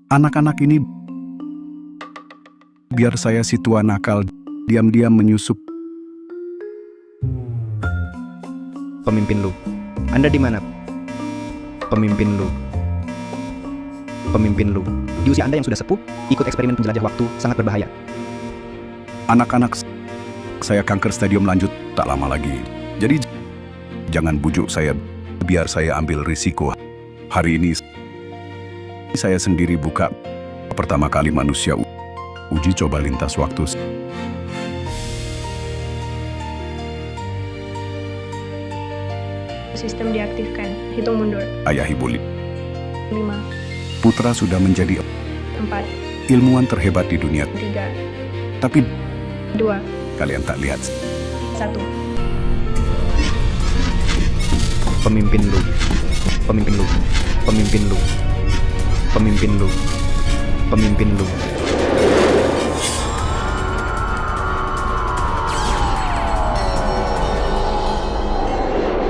Anak-anak ini biar saya si tua nakal diam-diam menyusup. Pemimpin lu. Anda di mana? Pemimpin lu. Pemimpin lu. Di usia Anda yang sudah sepuh, ikut eksperimen penjelajah waktu sangat berbahaya. Anak-anak, saya kanker stadium lanjut tak lama lagi. Jadi jangan bujuk saya biar saya ambil risiko. Hari ini saya sendiri buka pertama kali manusia uji coba lintas waktu. Sistem diaktifkan. Hitung mundur. Ayah ibu 5, putra sudah menjadi 4, ilmuwan terhebat di dunia. 3, Tapi 2, kalian tak lihat. 1. Pemimpin lu. Pemimpin lu. Pemimpin lu. Pemimpin lu. Pemimpin lu.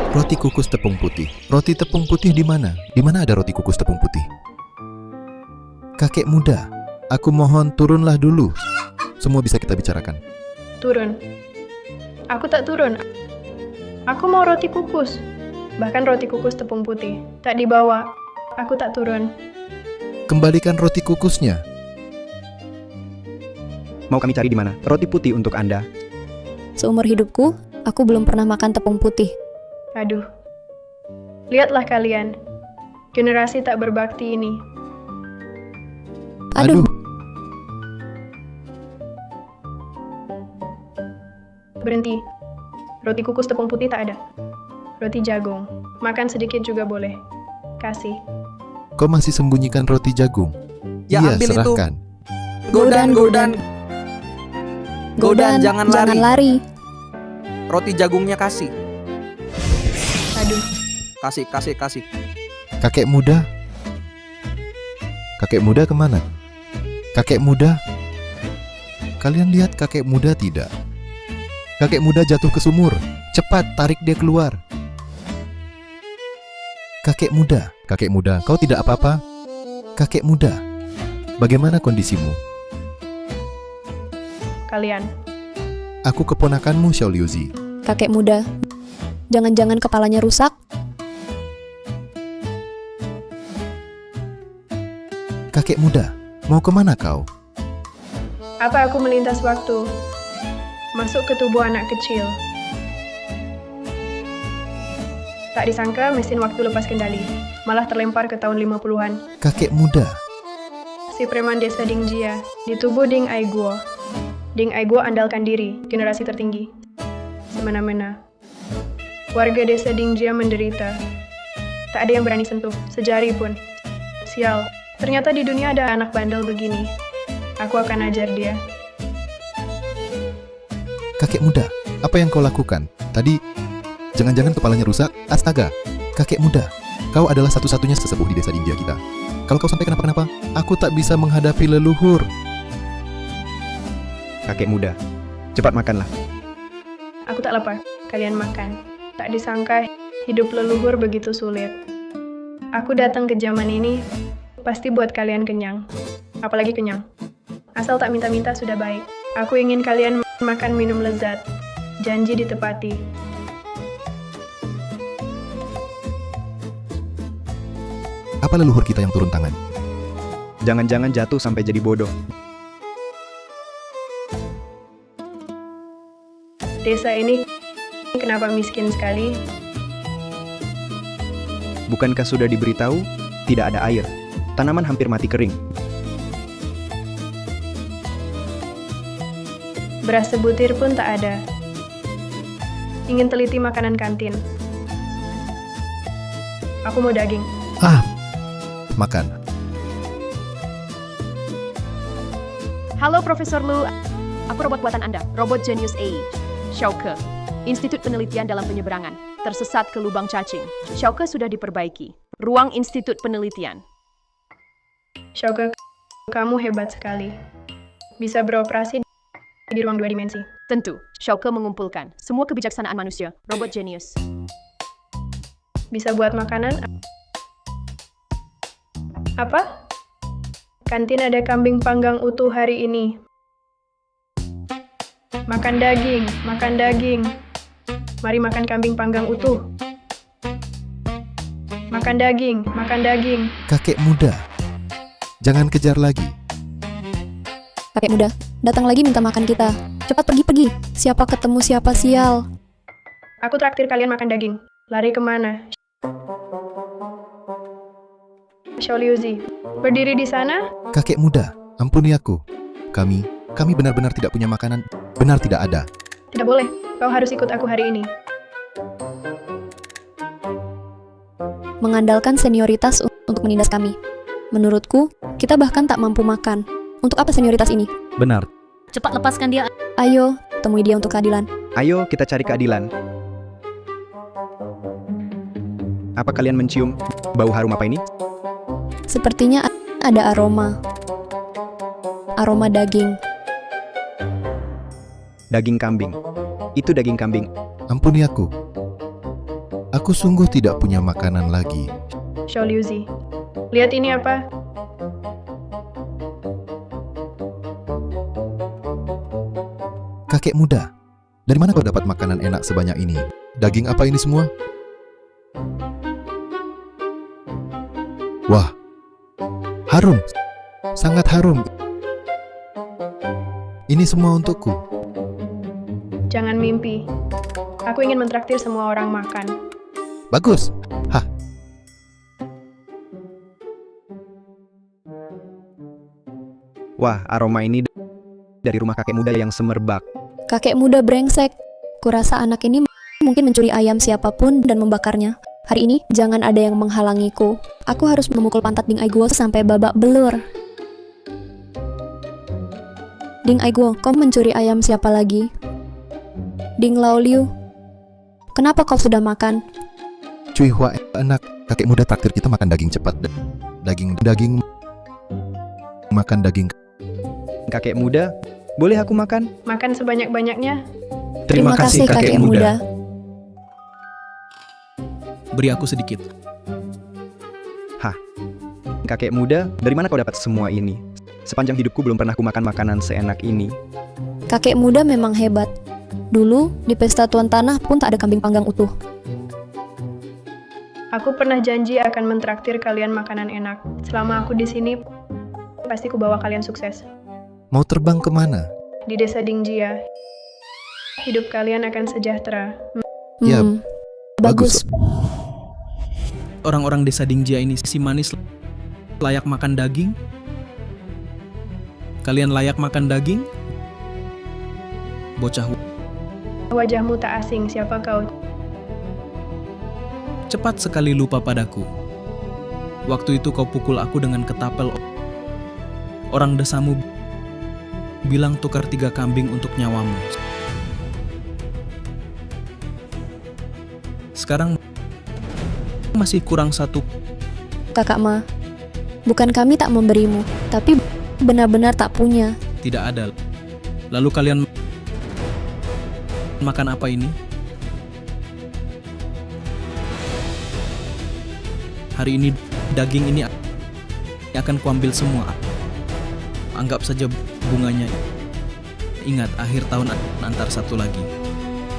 Roti kukus tepung putih. Roti tepung putih di mana? Di mana ada roti kukus tepung putih? Kakek muda, aku mohon turunlah dulu. Semua bisa kita bicarakan. Turun. Aku tak turun. Aku mau roti kukus. Bahkan roti kukus tepung putih. Tak dibawa. Aku tak turun. Kembalikan roti kukusnya. Mau kami cari di mana? Roti putih untuk Anda. Seumur hidupku, aku belum pernah makan tepung putih. Aduh. Lihatlah kalian. Generasi tak berbakti ini. Aduh, Berhenti. Roti kukus tepung putih tak ada. Roti jagung. Makan sedikit juga boleh. Kasih. Kau masih sembunyikan roti jagung? Ya, Iya, ambil itu. serahkan. Godan, jangan lari. Roti jagungnya kasih. Aduh. Kasih. Kakek muda? Kakek muda kemana? Kakek muda? Kalian lihat kakek muda tidak? Kakek muda jatuh ke sumur. Cepat, tarik dia keluar. Kakek muda, kau tidak apa-apa? Kakek muda, bagaimana kondisimu? Kalian. Aku keponakanmu, Xiao Liuzi. kakek muda. Jangan-jangan kepalanya rusak? Kakek muda, mau kemana kau? Apa aku melintas waktu? Masuk ke tubuh anak kecil. Tak disangka mesin waktu lepas kendali. Malah terlempar ke tahun 50-an. Kakek muda, Si preman desa Dingjia di tubuh Ding Aiguo. Ding Aiguo andalkan diri, generasi tertinggi. Semena-mena. Warga desa Dingjia menderita. Tak ada yang berani sentuh, sejari pun. Sial, ternyata di dunia ada anak bandel begini. Aku akan ajar dia. kakek muda, apa yang kau lakukan? Tadi, jangan-jangan kepalanya rusak? Astaga, kakek muda, kau adalah satu-satunya sesepuh di desa Dingjia kita. Kalau kau sampai kenapa-kenapa, aku tak bisa menghadapi leluhur. Kakek muda, cepat makanlah. Aku tak lapar, kalian makan. Tak disangka hidup leluhur begitu sulit. Aku datang ke zaman ini, pasti buat kalian kenyang. Apalagi kenyang. Asal tak minta-minta sudah baik. Aku ingin kalian makan minum lezat. Janji ditepati. Apa leluhur kita yang turun tangan? Jangan-jangan jatuh sampai jadi bodoh. Desa ini kenapa miskin sekali? Bukankah sudah diberitahu tidak ada air? Tanaman hampir mati kering. Beras sebutir pun tak ada. Ingin teliti makanan kantin. Aku mau daging. Makan. Halo Profesor Lu, aku robot buatan Anda, Robot Genius Age. Xiaoke, Institut Penelitian dalam Penyeberangan, tersesat ke lubang cacing. Xiaoke sudah diperbaiki. Ruang Institut Penelitian. Xiaoke, kamu hebat sekali. Bisa beroperasi di ruang 2 dimensi. Tentu, Xiaoke mengumpulkan semua kebijaksanaan manusia, Robot Genius. Bisa buat makanan. Apa? Kantin ada kambing panggang utuh hari ini. Makan daging, makan daging. Mari makan kambing panggang utuh. Makan daging, makan daging. Kakek muda, jangan kejar lagi. Kakek muda, datang lagi minta makan kita. Cepat pergi-pergi. Siapa ketemu siapa sial. Aku traktir kalian makan daging. Lari kemana? Sholiuzi, berdiri di sana? Kakek muda, ampuni aku. Kami benar-benar tidak punya makanan. Benar tidak ada. Tidak boleh, kau harus ikut aku hari ini. Mengandalkan senioritas untuk menindas kami. Menurutku, kita bahkan tak mampu makan. Untuk apa senioritas ini? Benar. Cepat lepaskan dia. Ayo, temui dia untuk keadilan. Ayo kita cari keadilan. Apa kalian mencium bau harum apa ini? Sepertinya ada aroma. Aroma daging. Daging kambing. Itu daging kambing. Ampuni aku. Aku sungguh tidak punya makanan lagi. Sholiuzi, lihat ini apa? Kakek muda, dari mana kau dapat makanan enak sebanyak ini? Daging apa ini semua? Wah, harum. Sangat harum. Ini semua untukku. Jangan mimpi. Aku ingin mentraktir semua orang makan. Bagus. Hah, Wah, aroma ini dari rumah kakek muda yang semerbak. Kakek muda brengsek. Kurasa anak ini mungkin mencuri ayam siapapun dan membakarnya. Hari ini, jangan ada yang menghalangiku. Aku harus memukul pantat Ding Aiguo sampai babak belur. Ding Aiguo, kau mencuri ayam siapa lagi? Ding Laoliu, kenapa kau sudah makan? Cui Hua, anak kakek muda traktir kita makan daging cepat. Daging. Makan daging. Kakek muda, boleh aku makan? Makan sebanyak-banyaknya. Terima kasih kakek muda. Beri aku sedikit. Kakek muda, dari mana kau dapat semua ini? Sepanjang hidupku belum pernah ku makan makanan seenak ini. Kakek muda memang hebat. Dulu, di pesta Tuan Tanah pun tak ada kambing panggang utuh. Aku pernah janji akan mentraktir kalian makanan enak. Selama aku di sini, pasti ku bawa kalian sukses. Mau terbang kemana? Di desa Dingjia, hidup kalian akan sejahtera. Ya, Bagus. Orang-orang desa Dingjia ini si manis layak makan daging? Kalian layak makan daging? Bocah, Wajahmu tak asing, siapa kau? cepat sekali lupa padaku. Waktu itu kau pukul aku dengan ketapel. Orang desamu bilang tukar 3 kambing untuk nyawamu. Sekarang masih kurang 1. Kakak Ma, bukan kami tak memberimu, tapi benar-benar tak punya. Tidak ada. Lalu kalian makan apa ini? Hari ini daging ini akan kuambil semua. Anggap saja bunganya. Ingat, akhir tahun antar satu lagi.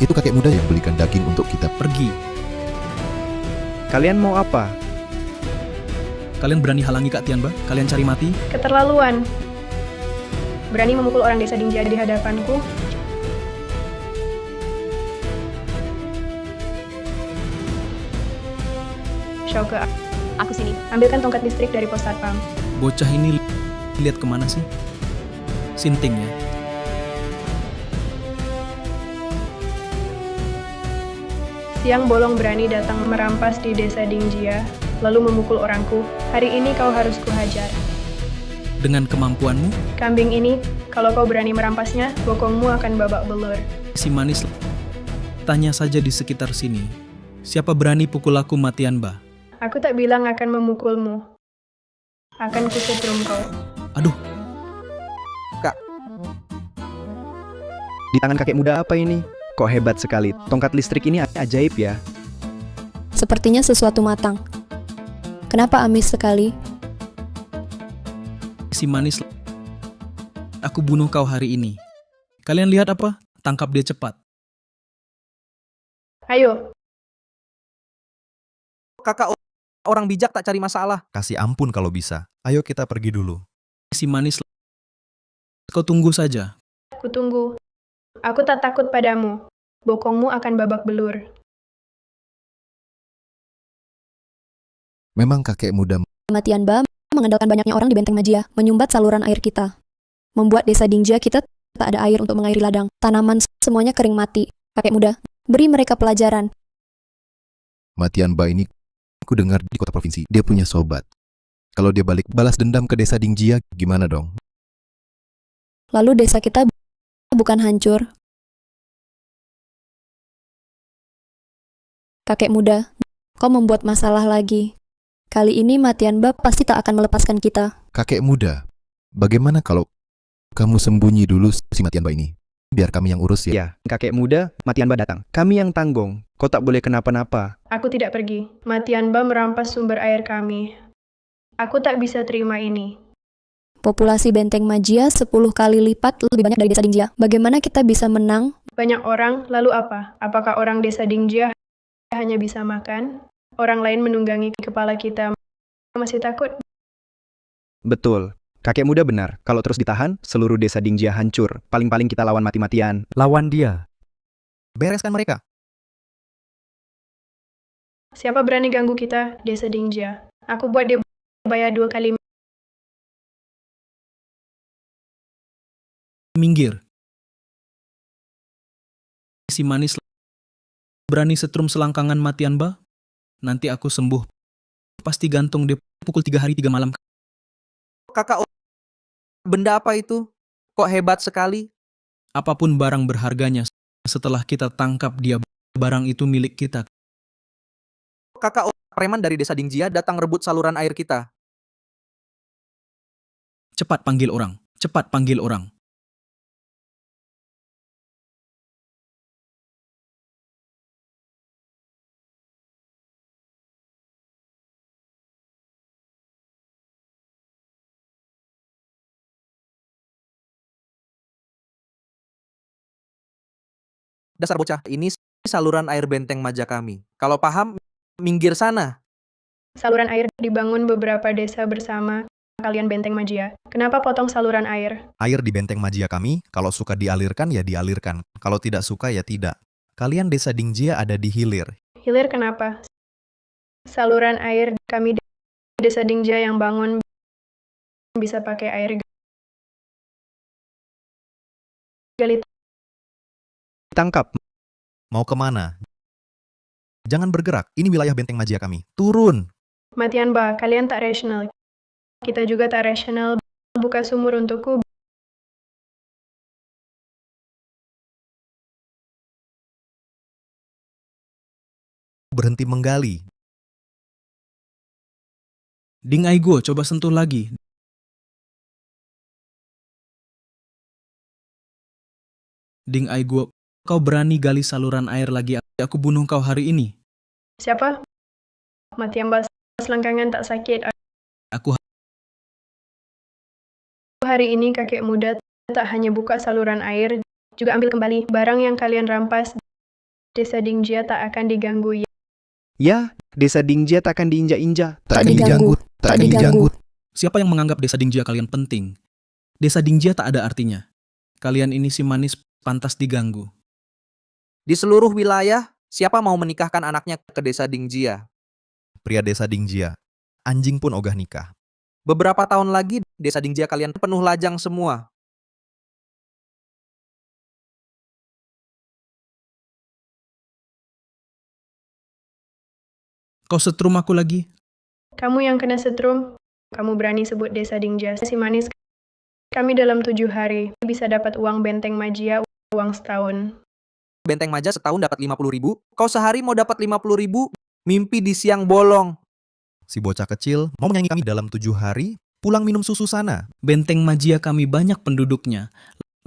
itu kakek muda yang belikan daging untuk kita. Pergi. Kalian mau apa? Kalian berani halangi Kak Tianba? Kalian cari mati? Keterlaluan. Berani memukul orang desa Dingjia di hadapanku? Shouke, Aku sini. ambilkan tongkat listrik dari pos satpam. Bocah ini lihat kemana sih? Sinting ya. Siang bolong berani datang merampas di desa Dingjia, lalu memukul orangku. Hari ini kau harus kuhajar. Dengan kemampuanmu, Kambing ini, kalau kau berani merampasnya, bokongmu akan babak belur. si manis, tanya saja di sekitar sini. Siapa berani pukul aku Matianba? Aku tak bilang akan memukulmu. Akan kusetrum kau. Aduh, Di tangan kakek muda apa ini? Kok hebat sekali. Tongkat listrik ini ajaib ya. Sepertinya sesuatu matang. Kenapa amis sekali? si manis. Aku bunuh kau hari ini. Kalian lihat apa? Tangkap dia cepat. Ayo, Kakak orang bijak tak cari masalah. Kasih ampun kalau bisa. Ayo kita pergi dulu. Si manis. Kau tunggu saja. aku tunggu. Aku tak takut padamu. Bokongmu akan babak belur. Memang kakek muda Kematian Ba mengandalkan banyaknya orang di Benteng Majia, menyumbat saluran air kita. Membuat desa Dingjia kita tak ada air untuk mengairi ladang. Tanaman semuanya kering mati. Kakek muda, beri mereka pelajaran. Matian Ba ini ku dengar di kota provinsi. Dia punya sobat. Kalau dia balik balas dendam ke desa Dingjia, gimana dong? Lalu desa kita bukan hancur. Kakek muda, kau membuat masalah lagi. Kali ini Matian Ba pasti tak akan melepaskan kita. Kakek muda, bagaimana kalau kamu sembunyi dulu si Matian Ba ini? Biar kami yang urus ya. Ya, kakek muda, Matian Ba datang. Kami yang tanggung. Kau tak boleh kenapa-napa. Aku tidak pergi. Matian Ba merampas sumber air kami. Aku tak bisa terima ini. Populasi Benteng Majia 10 kali lipat lebih banyak dari desa Dingjia. Bagaimana kita bisa menang? Banyak orang, lalu apa? Apakah orang desa Dingjia hanya bisa makan? Orang lain menunggangi kepala kita. Masih takut? Betul. Kakek muda benar. Kalau terus ditahan, seluruh desa Dingjia hancur. Paling-paling kita lawan mati-matian. Lawan dia. Bereskan mereka. Siapa berani ganggu kita, desa Dingjia? Aku buat dia bayar 2 kali. Minggir. Si manis berani setrum selangkangan Matian Ba? Nanti aku sembuh. Pasti gantung dia pukul 3 hari 3 malam. Kakak, benda apa itu? Kok hebat sekali? Apapun barang berharganya, setelah kita tangkap dia, barang itu milik kita. Kakak, preman dari desa Dingjia datang rebut saluran air kita. Cepat panggil orang. Cepat panggil orang. Dasar bocah, ini saluran air Benteng Maja kami. Kalau paham, minggir sana. Saluran air dibangun beberapa desa bersama kalian Benteng Majia. Kenapa potong saluran air? Air di Benteng Majia kami, kalau suka dialirkan ya dialirkan. Kalau tidak suka ya tidak. Kalian desa Dingjia ada di hilir. Hilir kenapa? Saluran air kami di desa Dingjia yang bangun bisa pakai air gali. Tangkap. Mau kemana? Jangan bergerak, ini wilayah Benteng Majia kami. Turun! Matian Ba, kalian tak rasional. Kita juga tak rasional. Buka sumur untukku. Berhenti menggali. Ding Aigo, coba sentuh lagi. Ding Aigo, kau berani gali saluran air lagi, aku bunuh kau hari ini. Siapa? Matian Ba, selangkangan tak sakit. Aku Hari ini kakek muda tak hanya buka saluran air, juga ambil kembali barang yang kalian rampas. Desa Dingjia tak akan diganggu. Ya, desa Dingjia tak akan diinjak-injak. Tak akan diganggu. Tak akan diganggu. Siapa yang menganggap desa Dingjia kalian penting? Desa Dingjia tak ada artinya. Kalian ini si manis pantas diganggu. Di seluruh wilayah, siapa mau menikahkan anaknya ke desa Dingjia? Pria desa Dingjia. Anjing pun ogah nikah. Beberapa tahun lagi, desa Dingjia kalian penuh lajang semua. Kau setrum aku lagi? Kamu yang kena setrum, kamu berani sebut desa Dingjia si manis. Kami dalam 7 hari bisa dapat uang Benteng Majia, uang setahun. Benteng Maja setahun dapat 50.000, kau sehari mau dapat 50.000, mimpi di siang bolong. Si bocah kecil mau menyanyi kami dalam 7 hari, pulang minum susu sana. Benteng Majia kami banyak penduduknya.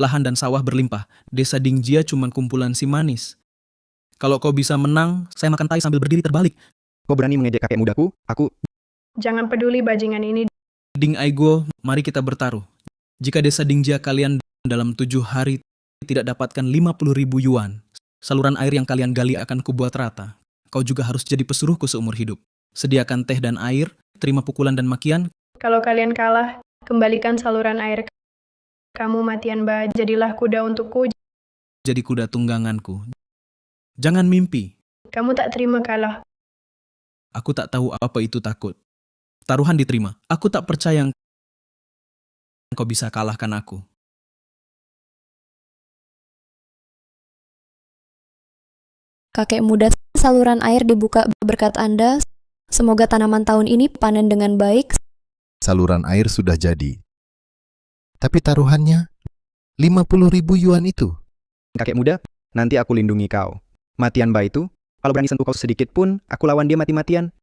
Lahan dan sawah berlimpah. Desa Dingjia cuma kumpulan si manis. Kalau kau bisa menang, saya makan tai sambil berdiri terbalik. Kau berani mengejek kakek mudaku? Aku Jangan peduli bajingan ini. Ding Aiguo, mari kita bertaruh. Jika desa Dingjia kalian dalam 7 hari tidak dapatkan 50.000 yuan, saluran air yang kalian gali akan kubuat rata. Kau juga harus jadi pesuruhku seumur hidup. Sediakan teh dan air, terima pukulan dan makian. Kalau kalian kalah, kembalikan saluran air. Kamu Matian Ba, jadilah kuda untukku. Jadi kuda tungganganku. Jangan mimpi. Kamu tak terima kalah. Aku tak tahu apa itu takut. Taruhan diterima. Aku tak percaya kau bisa kalahkan aku. Kakek muda, saluran air dibuka berkat Anda. Semoga tanaman tahun ini panen dengan baik. Saluran air sudah jadi. Tapi taruhannya 50.000 yuan itu. Kakek muda, nanti aku lindungi kau. Matian Ba itu, kalau berani sentuh kau sedikit pun, aku lawan dia mati-matian.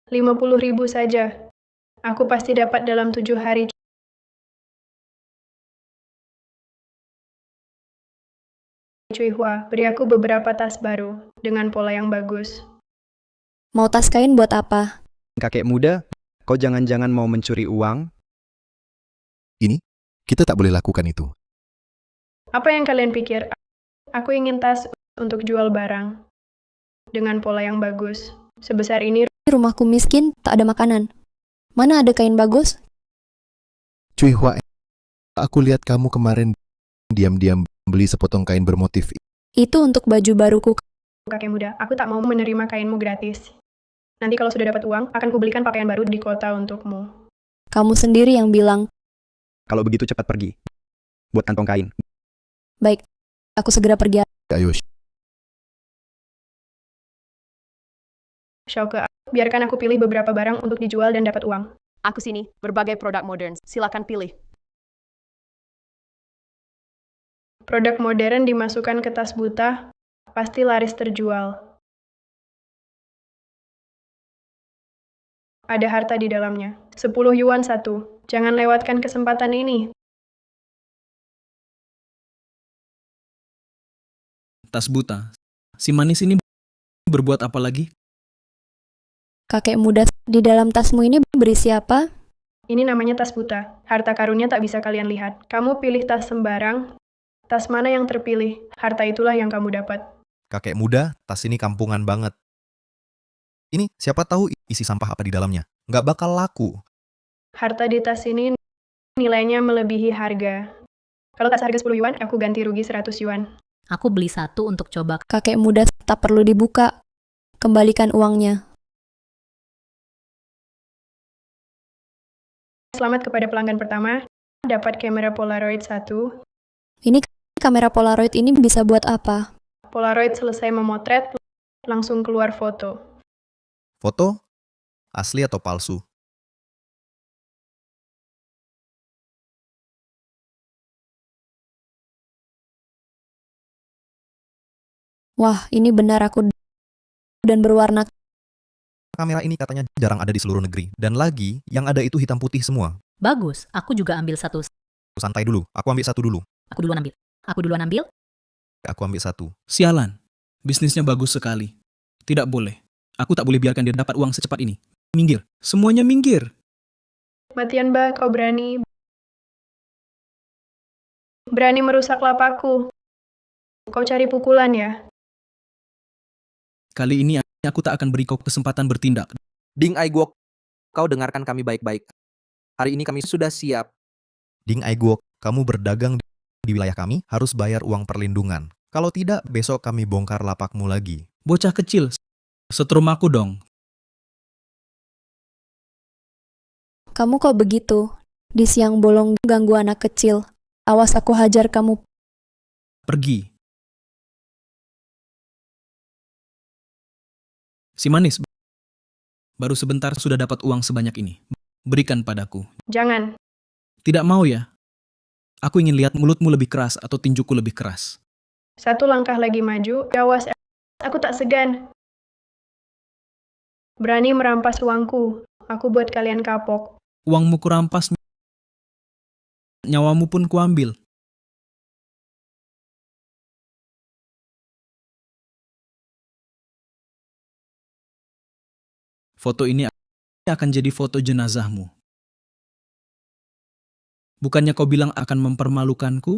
50.000 saja. Aku pasti dapat dalam 7 hari. Cui Hua, beri aku beberapa tas baru, dengan pola yang bagus. Mau tas kain buat apa? Kakek muda, kau jangan-jangan mau mencuri uang? Kita tak boleh lakukan itu. Apa yang kalian pikir? Aku ingin tas untuk jual barang. Dengan pola yang bagus. Sebesar ini, Rumahku miskin, tak ada makanan. Mana ada kain bagus? Cui Hua, aku lihat kamu kemarin diam-diam beli sepotong kain bermotif. Itu untuk baju baruku. kakek muda, aku tak mau menerima kainmu gratis. Nanti kalau sudah dapat uang, akan kubelikan pakaian baru di kota untukmu. Kamu sendiri yang bilang, Kalau begitu cepat pergi. Buat kantong kain. baik, aku segera pergi. Ayo, Shauke, biarkan aku pilih beberapa barang untuk dijual dan dapat uang. Aku sini, berbagai produk modern. Silakan pilih. Produk modern dimasukkan ke tas buta, pasti laris terjual. Ada harta di dalamnya. 10 yuan satu. Jangan lewatkan kesempatan ini. Tas buta. Si manis ini berbuat apa lagi? Kakek muda, di dalam tasmu ini berisi apa? Ini namanya tas buta. Harta karunnya tak bisa kalian lihat. Kamu pilih tas sembarang. Tas mana yang terpilih, harta itulah yang kamu dapat. Kakek muda, tas ini kampungan banget. Ini siapa tahu isi sampah apa di dalamnya. Nggak bakal laku. Harta di tas ini nilainya melebihi harga. Kalau tas harga 10 yuan, aku ganti rugi 100 yuan. Aku beli satu untuk coba. Kakek muda, tak perlu dibuka. Kembalikan uangnya. Selamat kepada pelanggan pertama. Dapat kamera Polaroid 1. Ini kamera Polaroid ini bisa buat apa? Polaroid selesai memotret, langsung keluar foto. Foto? Asli atau palsu? Wah, ini benar aku dan berwarna. Kamera ini katanya jarang ada di seluruh negeri. Dan lagi, yang ada itu hitam putih semua. Bagus, aku juga ambil satu. Santai dulu, aku ambil satu dulu. Aku duluan ambil. Aku duluan ambil. Aku ambil satu. Sialan. Bisnisnya bagus sekali. Tidak boleh. Aku tak boleh biarkan dia dapat uang secepat ini. Minggir. Semuanya minggir. Matian Ba, kau berani merusak lapakku. Kau cari pukulan ya? Kali ini aku tak akan beri kau kesempatan bertindak. Ding Aiguok, kau dengarkan kami baik-baik. Hari ini kami sudah siap. Ding Aiguok, kamu berdagang di wilayah kami harus bayar uang perlindungan. Kalau tidak, besok kami bongkar lapakmu lagi. Bocah kecil, setrum aku dong. Kamu kok begitu? Di siang bolong ganggu anak kecil. Awas aku hajar kamu. Pergi. Si manis, baru sebentar sudah dapat uang sebanyak ini. Berikan padaku. Jangan. Tidak mau ya? Aku ingin lihat mulutmu lebih keras atau tinjuku lebih keras. Satu langkah lagi maju, awas, aku tak segan. Berani merampas uangku, aku buat kalian kapok. Uangmu kurampas, nyawamu pun kuambil. Foto ini akan jadi foto jenazahmu. Bukannya kau bilang akan mempermalukanku?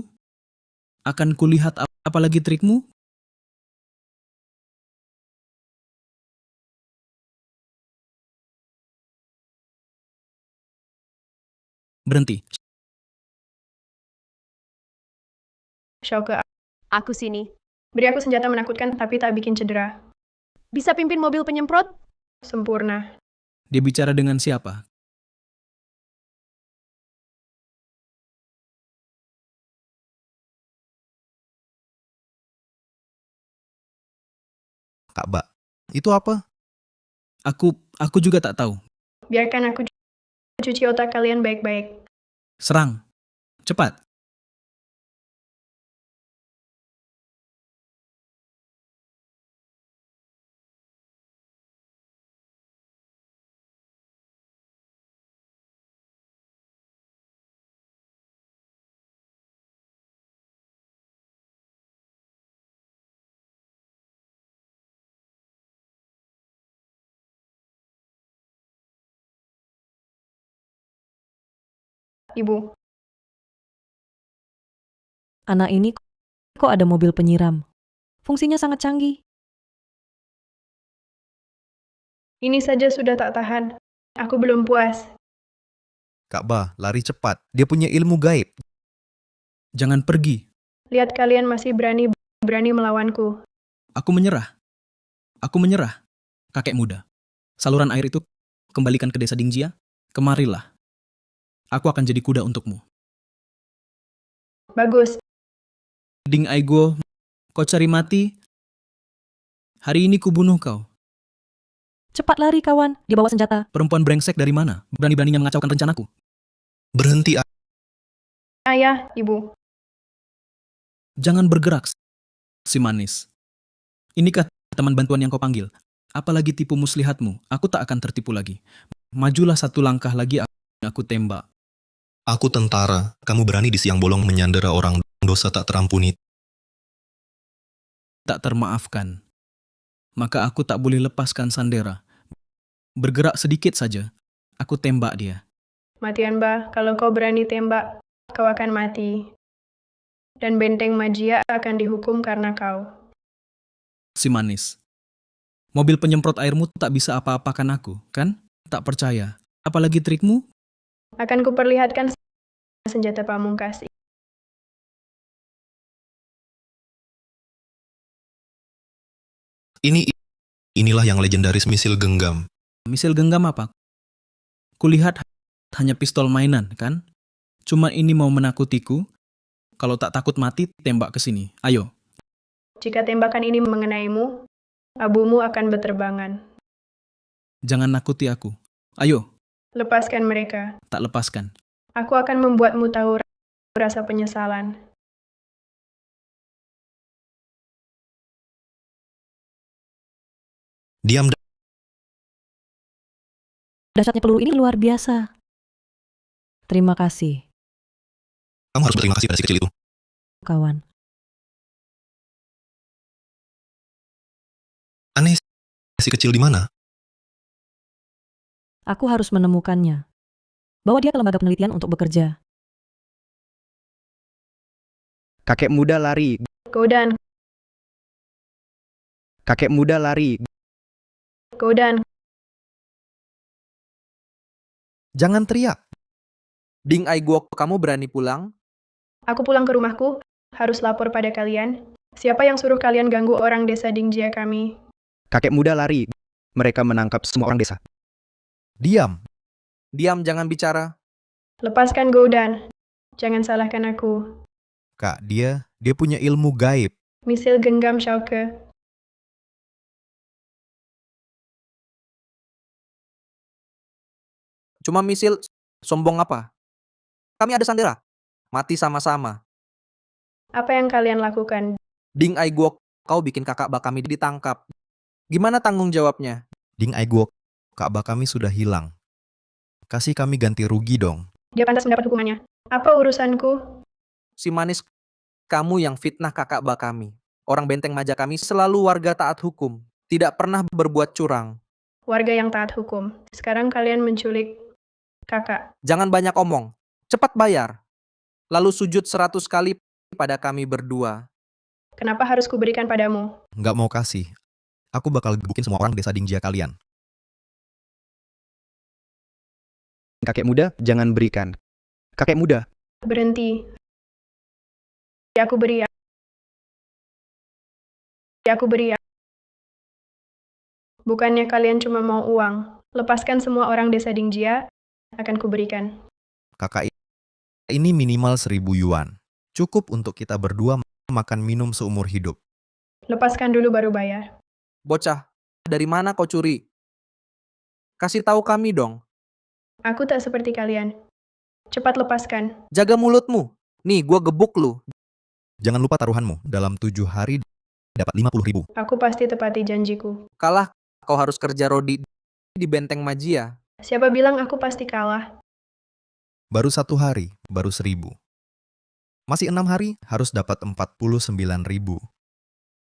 Akan kulihat apalagi trikmu? Berhenti. Shauke, Aku sini. beri aku senjata menakutkan tapi tak bikin cedera. Bisa pimpin mobil penyemprot? Sempurna. Dia bicara dengan siapa? Kak Ba, itu apa? Aku juga tak tahu. Biarkan aku cuci otak kalian baik-baik. Serang. Cepat. Ibu, Anak ini kok ada mobil penyiram? Fungsinya sangat canggih. ini saja sudah tak tahan. Aku belum puas. Kak Ba, lari cepat. Dia punya ilmu gaib. Jangan pergi. Lihat kalian masih berani melawanku. Aku menyerah. Aku menyerah. Kakek muda. Saluran air itu kembalikan ke desa Dingjia. Kemarilah. Aku akan jadi kuda untukmu. Bagus. Ding Aiguo, kau cari mati. Hari ini kubunuh kau. Cepat lari kawan, dia bawa senjata. Perempuan brengsek dari mana? Berani-beraninya mengacaukan rencanaku. Berhenti. Ayah, ibu. Jangan bergerak, si manis. Inikah teman bantuan yang kau panggil? Apalagi tipu muslihatmu, aku tak akan tertipu lagi. Majulah satu langkah lagi, aku tembak. Aku tentara. Kamu berani di siang bolong menyandera orang, dosa tak terampuni. Tak termaafkan. Maka aku tak boleh lepaskan Sandera. Bergerak sedikit saja, aku tembak dia. Matian Bah, kalau kau berani tembak, kau akan mati. Dan benteng Majia akan dihukum karena kau. Si manis. Mobil penyemprot airmu tak bisa apa-apakan aku, kan? Tak percaya. Apalagi trikmu? Akan kuperlihatkan senjata pamungkas. Inilah yang legendaris misil genggam. Misil genggam apa? Kulihat hanya pistol mainan, kan? Cuma ini mau menakutiku? Kalau tak takut mati, tembak ke sini. Ayo. Jika tembakan ini mengenaimu, abumu akan berterbangan. Jangan nakuti aku. Ayo. Lepaskan mereka. Tak lepaskan. Aku akan membuatmu tahu rasa penyesalan. Diam. Dahsyatnya peluru ini luar biasa. Terima kasih, Kamu harus berterima kasih pada si kecil itu. kawan. Aneh, si kecil di mana? Aku harus menemukannya. Bawa dia ke lembaga penelitian untuk bekerja. Kakek muda lari. Godan, Kakek muda lari. Godan, Jangan teriak. Ding Aiguo, kamu berani pulang? aku pulang ke rumahku, harus lapor pada kalian. Siapa yang suruh kalian ganggu orang desa Dingjia kami? Kakek muda lari. Mereka menangkap semua orang desa. Diam. Diam, jangan bicara. Lepaskan Godan. Jangan salahkan aku. Kak, dia punya ilmu gaib. Misil genggam Shauke. Cuma misil, sombong apa? Kami ada Sandera. Mati sama-sama. Apa yang kalian lakukan? Ding Aiguo, kau bikin kakak bak kami ditangkap. Gimana tanggung jawabnya? Ding Aiguo, Kak Ba kami sudah hilang. Kasih kami ganti rugi dong. Dia pantas mendapat hukumannya. Apa urusanku? Si manis, kamu yang fitnah kakak bak kami. Orang benteng maja kami selalu warga taat hukum. Tidak pernah berbuat curang. Warga yang taat hukum. Sekarang kalian menculik kakak. Jangan banyak omong. Cepat bayar. lalu sujud 100 kali pada kami berdua. Kenapa harus kuberikan padamu? Nggak mau kasih. Aku bakal gebukin semua orang desa Dingjia kalian. Kakek muda, jangan berikan. Kakek muda, Berhenti. Aku beri. Aku beri. Bukannya kalian cuma mau uang. Lepaskan semua orang desa Dingjia, akan kuberikan. Kakak ini minimal 1.000 yuan. Cukup untuk kita berdua makan minum seumur hidup. Lepaskan dulu baru bayar. Bocah, dari mana kau curi? Kasih tahu kami dong. Aku tak seperti kalian. Cepat lepaskan. Jaga mulutmu. Nih, gua gebuk lu. Jangan lupa taruhanmu. Dalam 7 hari dapat 50.000. Aku pasti tepati janjiku. Kalah, kau harus kerja rodi di Benteng Majia. Siapa bilang aku pasti kalah? Baru 1 hari, baru 1.000. Masih 6 hari, harus dapat 49.000.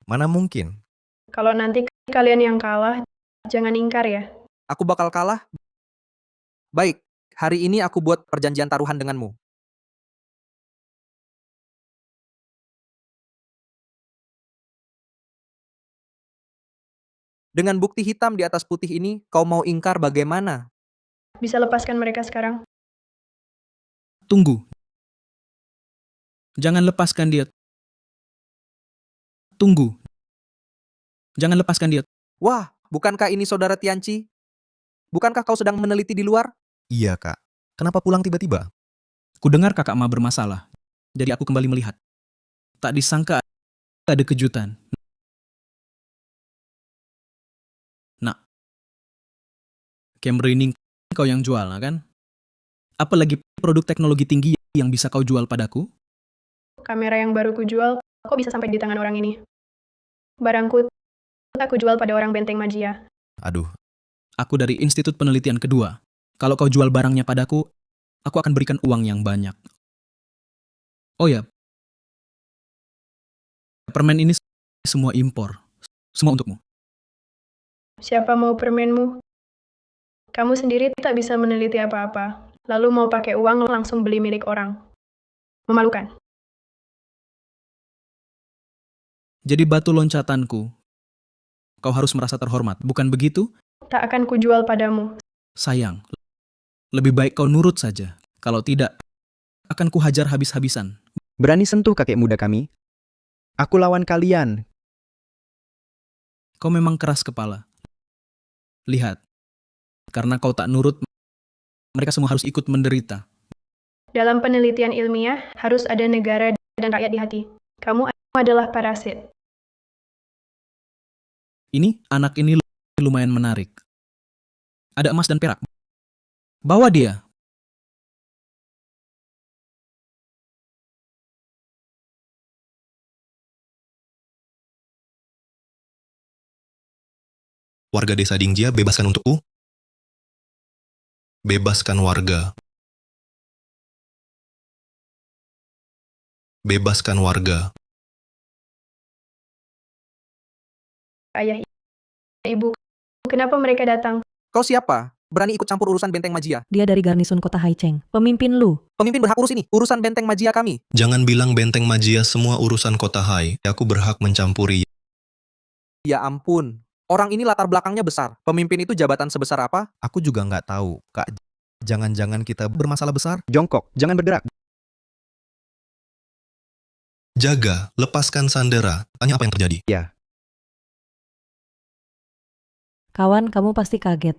Mana mungkin? Kalau nanti kalian yang kalah, jangan ingkar ya. Aku bakal kalah? Baik, hari ini aku buat perjanjian taruhan denganmu. Dengan bukti hitam di atas putih ini, kau mau ingkar bagaimana? Bisa lepaskan mereka sekarang? Tunggu. Jangan lepaskan dia. Tunggu. Jangan lepaskan dia. Wah, bukankah ini saudara Tianci? Bukankah kau sedang meneliti di luar? Iya, Kak. Kenapa pulang tiba-tiba? Kudengar kakak Ma bermasalah. Jadi aku kembali melihat. Tak disangka ada kejutan. Nak, Camry ini kau yang jual, kan? Apalagi produk teknologi tinggi yang bisa kau jual padaku? Kamera yang baru kujual, kok bisa sampai di tangan orang ini? Barangku tak kujual pada orang Benteng Majia. Aduh, Aku dari Institut Penelitian Kedua. Kalau kau jual barangnya padaku, aku akan berikan uang yang banyak. Oh ya, permen ini semua impor. Semua untukmu. Siapa mau permenmu? Kamu sendiri tak bisa meneliti apa-apa. Lalu mau pakai uang langsung beli milik orang. Memalukan. Jadi batu loncatanku. Kau harus merasa terhormat, bukan begitu? Tak akan kujual padamu. Sayang, lebih baik kau nurut saja. Kalau tidak, akan kuhajar habis-habisan. berani sentuh kakek muda kami? Aku lawan kalian. Kau memang keras kepala. Lihat, karena kau tak nurut, mereka semua harus ikut menderita. Dalam penelitian ilmiah, harus ada negara dan rakyat di hati. Kamu adalah parasit. Ini, anak ini lumayan menarik. Ada emas dan perak. Bawa dia. warga desa Dingjia bebaskan untukku. Bebaskan warga. Bebaskan warga. Ayah, ibu, kenapa mereka datang? Kau siapa? Berani ikut campur urusan Benteng Majia? Dia dari garnison kota Haicheng. Pemimpin lu. Pemimpin berhak urus ini, urusan Benteng Majia kami. Jangan bilang Benteng Majia semua urusan kota Hai. Aku berhak mencampuri. Ya ampun, orang ini latar belakangnya besar. Pemimpin itu jabatan sebesar apa? Aku juga nggak tahu, Kak. Jangan-jangan kita bermasalah besar? Jongkok, jangan bergerak. Jaga, lepaskan Sandera. Tanya apa yang terjadi? Ya, Kawan, kamu pasti kaget.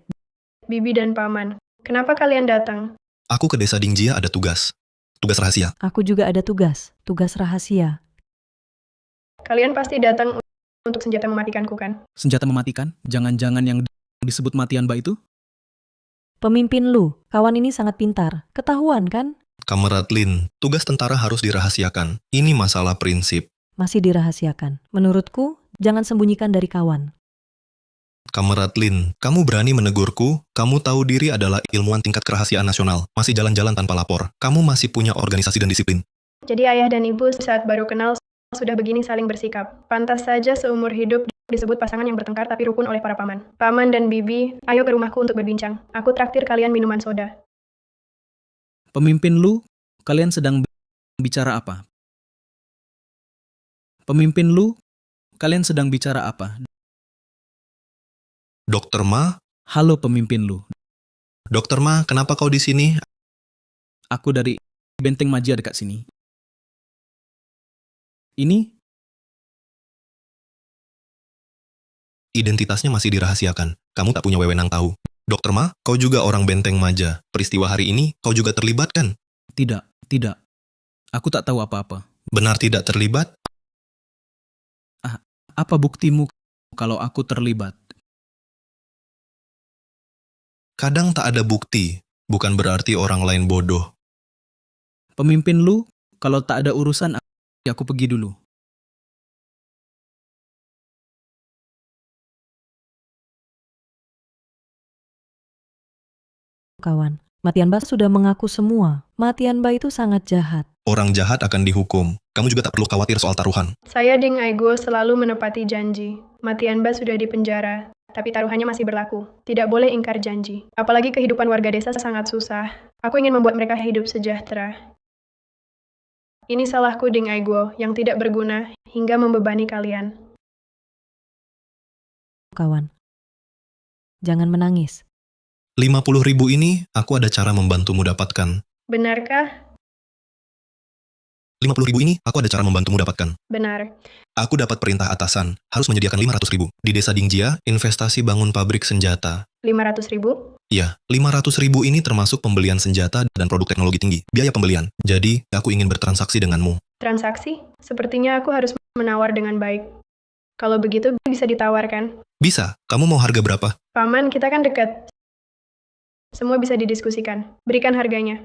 Bibi dan Paman, kenapa kalian datang? Aku ke desa Dingjia ada tugas. Tugas rahasia. Aku juga ada tugas. Tugas rahasia. Kalian pasti datang untuk senjata mematikanku kan? Senjata mematikan? Jangan-jangan yang disebut matian Mbak itu? Pemimpin lu. Kawan ini sangat pintar. Ketahuan kan? Kamerat Lin, tugas tentara harus dirahasiakan. Ini masalah prinsip. Masih dirahasiakan. Menurutku, jangan sembunyikan dari kawan. Kamerat Lin, kamu berani menegurku? Kamu tahu diri adalah ilmuwan tingkat kerahasiaan nasional. Masih jalan-jalan tanpa lapor. Kamu masih punya organisasi dan disiplin. Jadi ayah dan ibu saat baru kenal sudah begini saling bersikap. Pantas saja seumur hidup disebut pasangan yang bertengkar tapi rukun oleh para paman. Paman dan bibi, ayo ke rumahku untuk berbincang. Aku traktir kalian minuman soda. Pemimpin lu, kalian sedang Bicara apa? Pemimpin Lu, kalian sedang bicara apa? Dokter Ma? Halo pemimpin Lu, Dokter Ma, kenapa kau di sini? aku dari Benteng Maja dekat sini. Ini Identitasnya masih dirahasiakan. Kamu tak punya wewenang tahu. Dokter Ma, kau juga orang Benteng Maja. Peristiwa hari ini kau juga terlibat kan? tidak. Aku tak tahu apa-apa. Benar tidak terlibat? Apa buktimu kalau aku terlibat? Kadang tak ada bukti, bukan berarti orang lain bodoh. Pemimpin Lu, kalau tak ada urusan, aku pergi dulu. Kawan, Matianba sudah mengaku semua. Matianba itu sangat jahat. Orang jahat akan dihukum. Kamu juga tak perlu khawatir soal taruhan. Saya Ding Aigo selalu menepati janji. Matianba sudah dipenjara, tapi taruhannya masih berlaku. Tidak boleh ingkar janji. Apalagi kehidupan warga desa sangat susah. Aku ingin membuat mereka hidup sejahtera. Ini salahku Ding Aigo yang tidak berguna hingga membebani kalian. Kawan, jangan menangis. 50.000 ini, aku ada cara membantumu dapatkan. Benarkah? 50.000 ini, aku ada cara membantumu dapatkan. Benar. Aku dapat perintah atasan, harus menyediakan 500.000. Di desa Dingjia, investasi bangun pabrik senjata. 500.000? Ya, 500.000 ini termasuk pembelian senjata dan produk teknologi tinggi, biaya pembelian. Jadi, aku ingin bertransaksi denganmu. Transaksi? Sepertinya aku harus menawar dengan baik. Kalau begitu bisa ditawarkan. Bisa, kamu mau harga berapa? Paman, kita kan dekat. Semua bisa didiskusikan. Berikan harganya.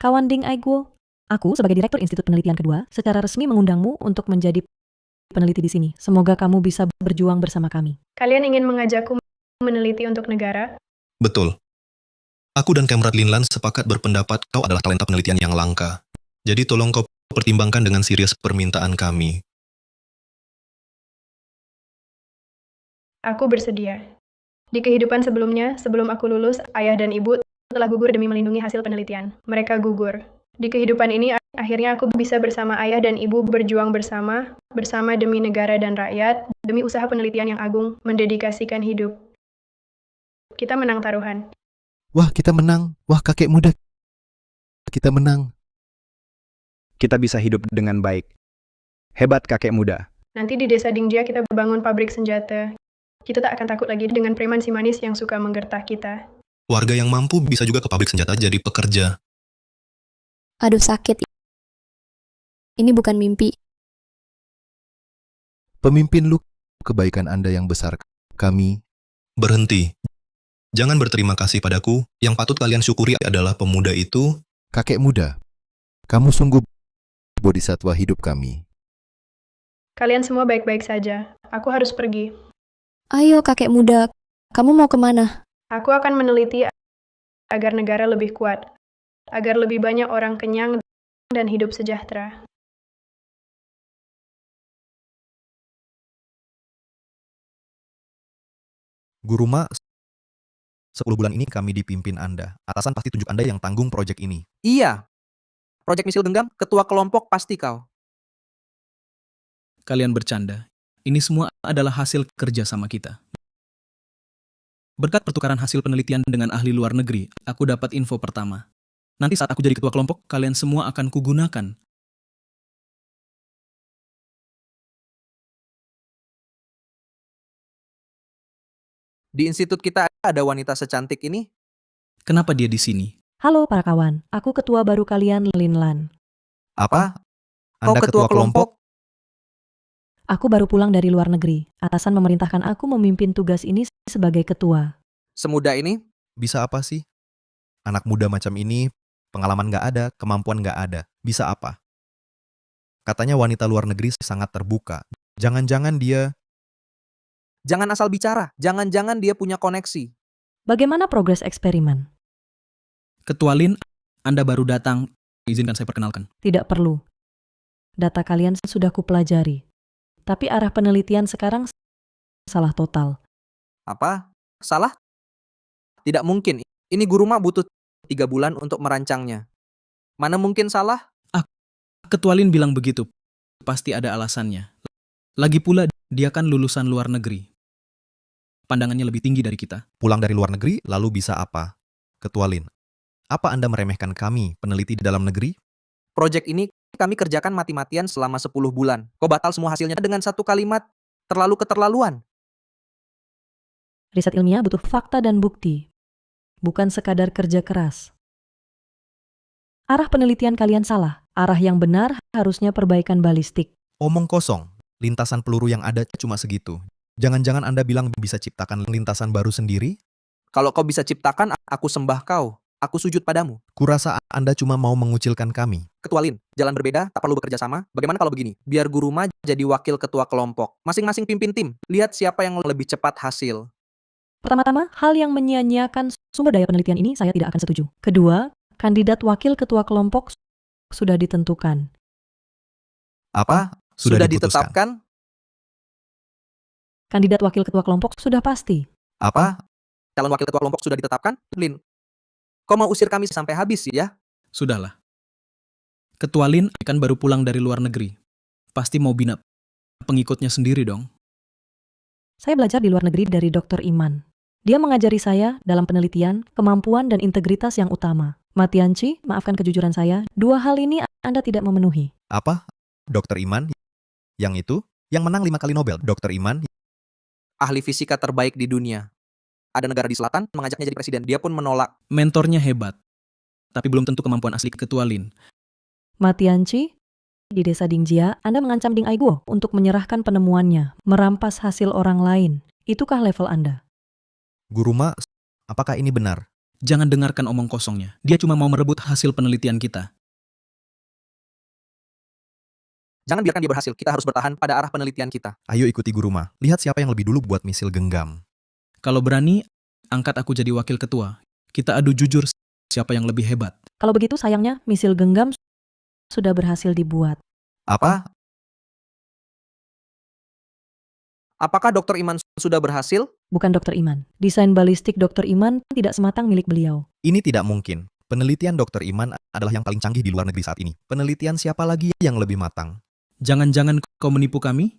Kawan Ding Aigo, aku sebagai Direktur Institut Penelitian Kedua secara resmi mengundangmu untuk menjadi peneliti di sini. Semoga kamu bisa berjuang bersama kami. Kalian ingin mengajakku meneliti untuk negara? Betul. Aku dan Kamrat Linlan sepakat berpendapat kau adalah talenta penelitian yang langka. Jadi tolong kau pertimbangkan dengan serius permintaan kami. Aku bersedia. Di kehidupan sebelumnya, sebelum aku lulus, ayah dan ibu telah gugur demi melindungi hasil penelitian. Mereka gugur. Di kehidupan ini, akhirnya aku bisa bersama ayah dan ibu berjuang bersama demi negara dan rakyat, demi usaha penelitian yang agung, mendedikasikan hidup. Kita menang taruhan. Wah, kita menang. Wah, kakek muda. Kita menang. Kita bisa hidup dengan baik. Hebat kakek muda. Nanti di desa Dingjia kita bangun pabrik senjata. Kita tak akan takut lagi dengan preman si manis yang suka menggertak kita. Warga yang mampu bisa juga ke pabrik senjata jadi pekerja. Aduh sakit. Ini bukan mimpi. Pemimpin Lu, kebaikan Anda yang besar. Kami, Berhenti. Jangan berterima kasih padaku. Yang patut kalian syukuri adalah pemuda itu. kakek muda. Kamu sungguh bodhisatwa hidup kami. Kalian semua baik-baik saja. Aku harus pergi. Ayo kakek muda, kamu mau kemana? Aku akan meneliti agar negara lebih kuat, agar lebih banyak orang kenyang dan hidup sejahtera. Guru Ma, 10 bulan ini kami dipimpin Anda. Atasan pasti tunjuk Anda yang tanggung proyek ini. Iya. Proyek misil genggam, ketua kelompok pasti kau. Kalian bercanda. Ini semua adalah hasil kerja sama kita. Berkat pertukaran hasil penelitian dengan ahli luar negeri, aku dapat info pertama. Nanti saat aku jadi ketua kelompok, kalian semua akan kugunakan. Di institut kita ada wanita secantik ini. Kenapa dia di sini? Halo para kawan, aku ketua baru kalian Linlan. Apa? Kau Anda ketua kelompok? Aku baru pulang dari luar negeri. Atasan memerintahkan aku memimpin tugas ini sebagai ketua. Semudah ini? Bisa apa sih? Anak muda macam ini, pengalaman nggak ada, kemampuan nggak ada. Bisa apa? Katanya wanita luar negeri sangat terbuka. Jangan-jangan dia... Jangan asal bicara. Jangan-jangan dia punya koneksi. Bagaimana progres eksperimen? Ketua Lin, Anda baru datang. Izinkan saya perkenalkan. Tidak perlu. Data kalian sudah kupelajari. Tapi arah penelitian sekarang salah total. Apa? Salah? Tidak mungkin. Ini Guru Ma butuh 3 bulan untuk merancangnya. Mana mungkin salah? Ketua Lin bilang begitu. Pasti ada alasannya. Lagi pula, dia kan lulusan luar negeri. Pandangannya lebih tinggi dari kita. Pulang dari luar negeri, lalu bisa apa? Ketua Lin, apa Anda meremehkan kami, peneliti di dalam negeri? Proyek ini kami kerjakan mati-matian selama 10 bulan. Kau batal semua hasilnya dengan satu kalimat. Terlalu keterlaluan. Riset ilmiah butuh fakta dan bukti, bukan sekadar kerja keras. Arah penelitian kalian salah. Arah yang benar harusnya perbaikan balistik. Omong kosong, lintasan peluru yang ada cuma segitu. Jangan-jangan Anda bilang bisa ciptakan lintasan baru sendiri? Kalau kau bisa ciptakan, aku sembah kau. Aku sujud padamu. Kurasa Anda cuma mau mengucilkan kami. Ketua Lin, jalan berbeda, tak perlu bekerja sama. Bagaimana kalau begini? Biar Guru Ma jadi wakil ketua kelompok. Masing-masing pimpin tim. Lihat siapa yang lebih cepat hasil. Pertama-tama, hal yang menyia-nyiakan sumber daya penelitian ini saya tidak akan setuju. Kedua, kandidat wakil ketua kelompok sudah ditentukan. Apa? Sudah diputuskan. ditetapkan? Kandidat wakil ketua kelompok sudah pasti. Apa? Calon wakil ketua kelompok sudah ditetapkan? Lin, kau mau usir kami sampai habis ya? Sudahlah. Ketua Lin kan baru pulang dari luar negeri. Pasti mau bina pengikutnya sendiri dong. Saya belajar di luar negeri dari Dr. Iman. Dia mengajari saya dalam penelitian, kemampuan dan integritas yang utama. Matianci, maafkan kejujuran saya, dua hal ini Anda tidak memenuhi. Apa? Dr. Iman? Yang itu? Yang menang 5 kali Nobel. Dr. Iman? Ahli fisika terbaik di dunia. Ada negara di selatan mengajaknya jadi presiden. Dia pun menolak. Mentornya hebat. Tapi belum tentu kemampuan asli Ketua Lin. Matianci, di desa Dingjia, Anda mengancam Ding Aiguo untuk menyerahkan penemuannya, merampas hasil orang lain. Itukah level Anda? Guru Ma, apakah ini benar? Jangan dengarkan omong kosongnya. Dia cuma mau merebut hasil penelitian kita. Jangan biarkan dia berhasil. Kita harus bertahan pada arah penelitian kita. Ayo ikuti Guru Ma. Lihat siapa yang lebih dulu buat misil genggam. Kalau berani, angkat aku jadi wakil ketua. Kita adu jujur siapa yang lebih hebat. Kalau begitu sayangnya misil genggam sudah berhasil dibuat. Apa? Apakah Dr. Iman sudah berhasil? Bukan Dr. Iman. Desain balistik Dr. Iman tidak sematang milik beliau. Ini tidak mungkin. Penelitian Dr. Iman adalah yang paling canggih di luar negeri saat ini. Penelitian siapa lagi yang lebih matang? Jangan-jangan kau menipu kami?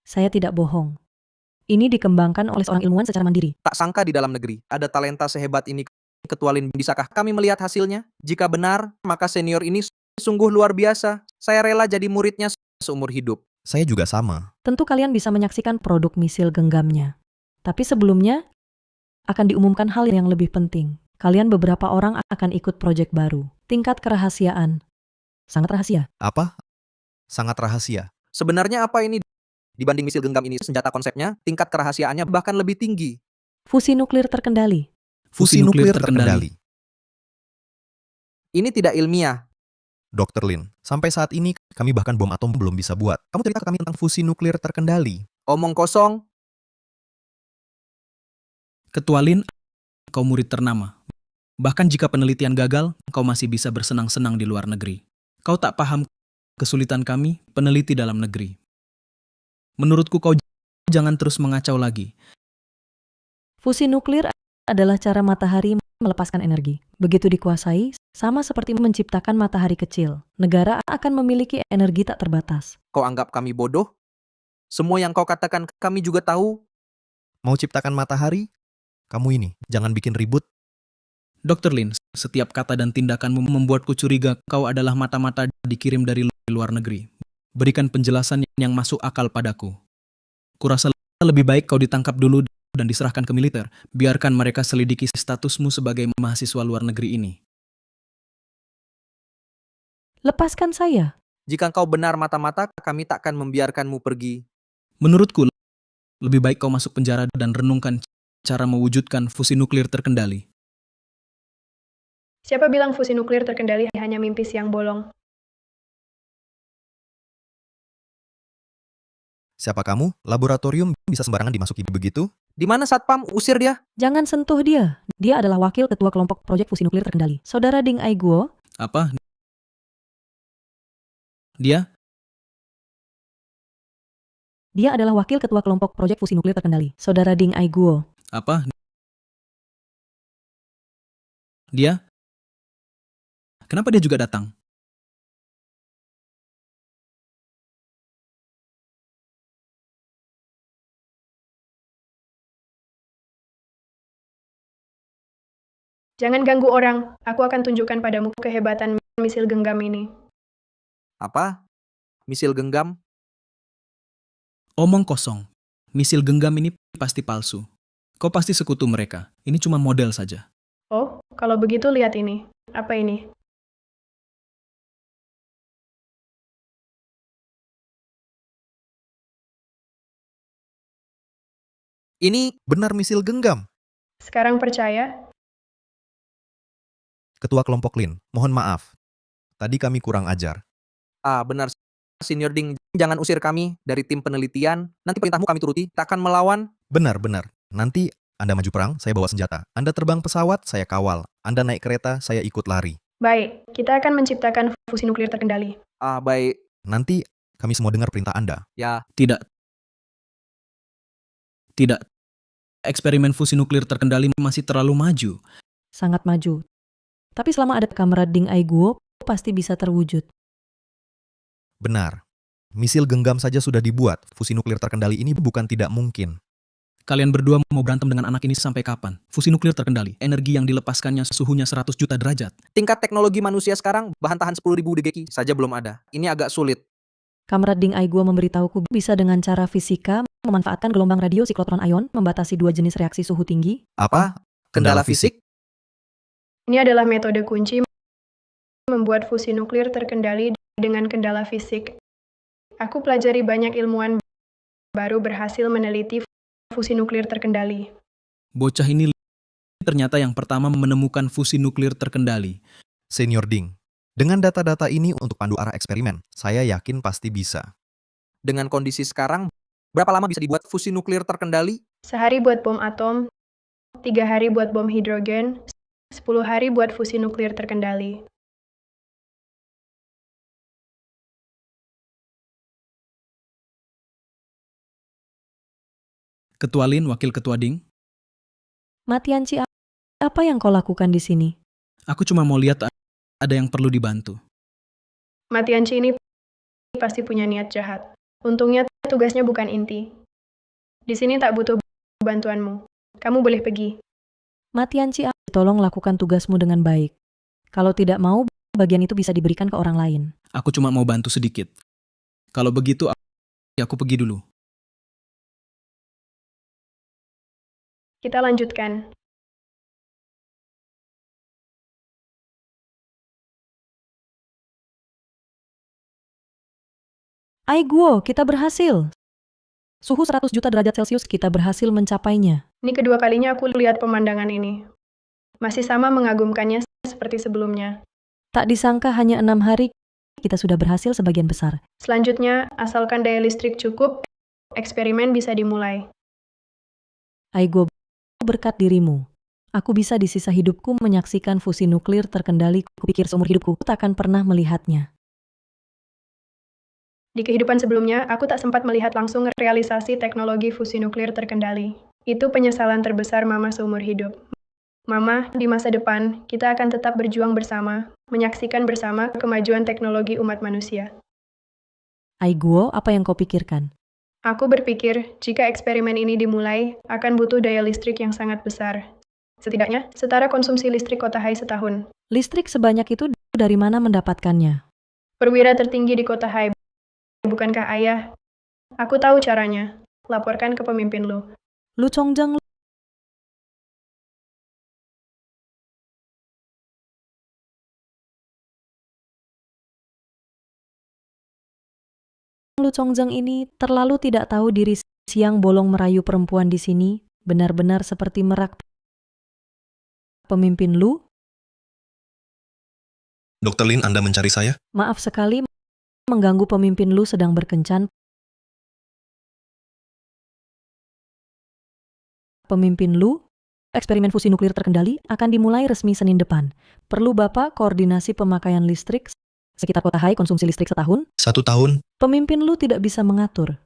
Saya tidak bohong. Ini dikembangkan oleh seorang ilmuwan secara mandiri. Tak sangka di dalam negeri ada talenta sehebat ini. Ketua Lin, bisakah kami melihat hasilnya? Jika benar, maka senior ini sungguh luar biasa. Saya rela jadi muridnya seumur hidup. Saya juga sama. Tentu kalian bisa menyaksikan produk misil genggamnya. Tapi sebelumnya, akan diumumkan hal yang lebih penting. Kalian beberapa orang akan ikut proyek baru. Tingkat kerahasiaan. Sangat rahasia. Apa? Sangat rahasia. Sebenarnya apa ini? Dibanding misil genggam ini, senjata konsepnya, tingkat kerahasiaannya bahkan lebih tinggi. Fusi nuklir terkendali. Fusi nuklir terkendali. Ini tidak ilmiah. Dr. Lin, sampai saat ini kami bahkan bom atom belum bisa buat. Kamu cerita ke kami tentang fusi nuklir terkendali. Omong kosong. Ketua Lin, kau murid ternama. Bahkan jika penelitian gagal, kau masih bisa bersenang-senang di luar negeri. Kau tak paham kesulitan kami, peneliti dalam negeri. Menurutku kau jangan terus mengacau lagi. Fusi nuklir adalah cara matahari melepaskan energi. Begitu dikuasai, sama seperti menciptakan matahari kecil. Negara akan memiliki energi tak terbatas. Kau anggap kami bodoh? Semua yang kau katakan kami juga tahu. Mau ciptakan matahari? Kamu ini, jangan bikin ribut. Dr. Lin, setiap kata dan tindakanmu membuatku curiga kau adalah mata-mata dikirim dari luar negeri. Berikan penjelasan yang masuk akal padaku. Kurasa lebih baik kau ditangkap dulu dan diserahkan ke militer. Biarkan mereka selidiki statusmu sebagai mahasiswa luar negeri ini. Lepaskan saya. Jika kau benar mata-mata, kami takkan membiarkanmu pergi. Menurutku, lebih baik kau masuk penjara dan renungkan cara mewujudkan fusi nuklir terkendali. Siapa bilang fusi nuklir terkendali hanya mimpi siang bolong? Siapa kamu? Laboratorium bisa sembarangan dimasuki begitu? Di mana Satpam? Usir dia. Jangan sentuh dia. Dia adalah wakil ketua kelompok proyek fusi nuklir terkendali. Saudara Ding Aiguo. Apa? Dia? Dia adalah wakil ketua kelompok proyek fusi nuklir terkendali. Saudara Ding Aiguo. Apa? Dia? Kenapa dia juga datang? Jangan ganggu orang, aku akan tunjukkan padamu kehebatan misil genggam ini. Apa? Misil genggam? Omong kosong. Misil genggam ini pasti palsu. Kau pasti sekutu mereka. Ini cuma model saja. Oh, kalau begitu lihat ini. Apa ini? Ini Benar misil genggam. Sekarang percaya? Ketua kelompok Lin, mohon maaf. Tadi kami kurang ajar. benar. Senior Ding, jangan usir kami dari tim penelitian. Nanti perintahmu kami turuti. Kita akan melawan. Benar. Nanti Anda maju perang, saya bawa senjata. Anda terbang pesawat, saya kawal. Anda naik kereta, saya ikut lari. Baik, kita akan menciptakan fusi nuklir terkendali. Baik. Nanti kami semua dengar perintah Anda. Ya, Tidak. Tidak. Eksperimen fusi nuklir terkendali masih terlalu maju. Sangat maju. Tapi selama ada Kamrat Ding Aiguo, pasti bisa terwujud. Benar. Misil genggam saja sudah dibuat. Fusi nuklir terkendali ini bukan tidak mungkin. Kalian berdua mau berantem dengan anak ini sampai kapan? Fusi nuklir terkendali. Energi yang dilepaskannya suhunya 100 juta derajat. tingkat teknologi manusia sekarang bahan tahan 10.000 DGQ saja belum ada. Ini agak sulit. Kamrat Ding Aiguo memberitahuku bisa dengan cara fisika memanfaatkan gelombang radio siklotron ion membatasi dua jenis reaksi suhu tinggi. Apa? Kendala fisik? Ini adalah metode kunci membuat fusi nuklir terkendali dengan kendala fisik. Aku pelajari banyak ilmuwan baru berhasil meneliti fusi nuklir terkendali. Bocah ini ternyata yang pertama menemukan fusi nuklir terkendali. Senior Ding, dengan data-data ini untuk pandu arah eksperimen, saya yakin pasti bisa. Dengan kondisi sekarang, berapa lama bisa dibuat fusi nuklir terkendali? Sehari buat bom atom, 3 hari buat bom hidrogen, 10 hari buat fusi nuklir terkendali. Ketua Lin, Wakil Ketua Ding. Matianci, apa yang kau lakukan di sini? Aku cuma mau lihat ada yang perlu dibantu. Matianci ini pasti punya niat jahat. Untungnya tugasnya bukan inti. Di sini tak butuh bantuanmu. Kamu boleh pergi. Matianci, tolong lakukan tugasmu dengan baik. Kalau tidak mau, bagian itu bisa diberikan ke orang lain. Aku cuma mau bantu sedikit. Kalau begitu, aku pergi dulu. Kita lanjutkan. Aiguo, kita berhasil. Suhu 100 juta derajat Celcius kita berhasil mencapainya. Ini kedua kalinya aku lihat pemandangan ini. Masih sama mengagumkannya seperti sebelumnya. Tak disangka hanya 6 hari, kita sudah berhasil sebagian besar. Selanjutnya, asalkan daya listrik cukup, eksperimen bisa dimulai. Aiguo, berkat dirimu, aku bisa di sisa hidupku menyaksikan fusi nuklir terkendali. Kupikir seumur hidupku takkan pernah melihatnya. Di kehidupan sebelumnya, aku tak sempat melihat langsung realisasi teknologi fusi nuklir terkendali. Itu penyesalan terbesar Mama seumur hidup. Mama, di masa depan, kita akan tetap berjuang bersama, menyaksikan bersama kemajuan teknologi umat manusia. Aiguo, apa yang kau pikirkan? Aku berpikir, jika eksperimen ini dimulai, akan butuh daya listrik yang sangat besar. Setidaknya, setara konsumsi listrik kota Hai setahun. Listrik sebanyak itu dari mana mendapatkannya? Perwira tertinggi di kota Hai, bukankah ayah? Aku tahu caranya. Laporkan ke pemimpin lu. Lu Chongjang, Lu Chongjang ini terlalu tidak tahu diri. Siang bolong merayu perempuan di sini, benar-benar seperti merak. Pemimpin Lu? Dr. Lin, Anda mencari saya? Maaf sekali, mengganggu pemimpin Lu sedang berkencan. Pemimpin Lu, eksperimen fusi nuklir terkendali akan dimulai resmi Senin depan. Perlu Bapak koordinasi pemakaian listrik sekitar kota Hai konsumsi listrik setahun? 1 tahun? Pemimpin Lu tidak bisa mengatur.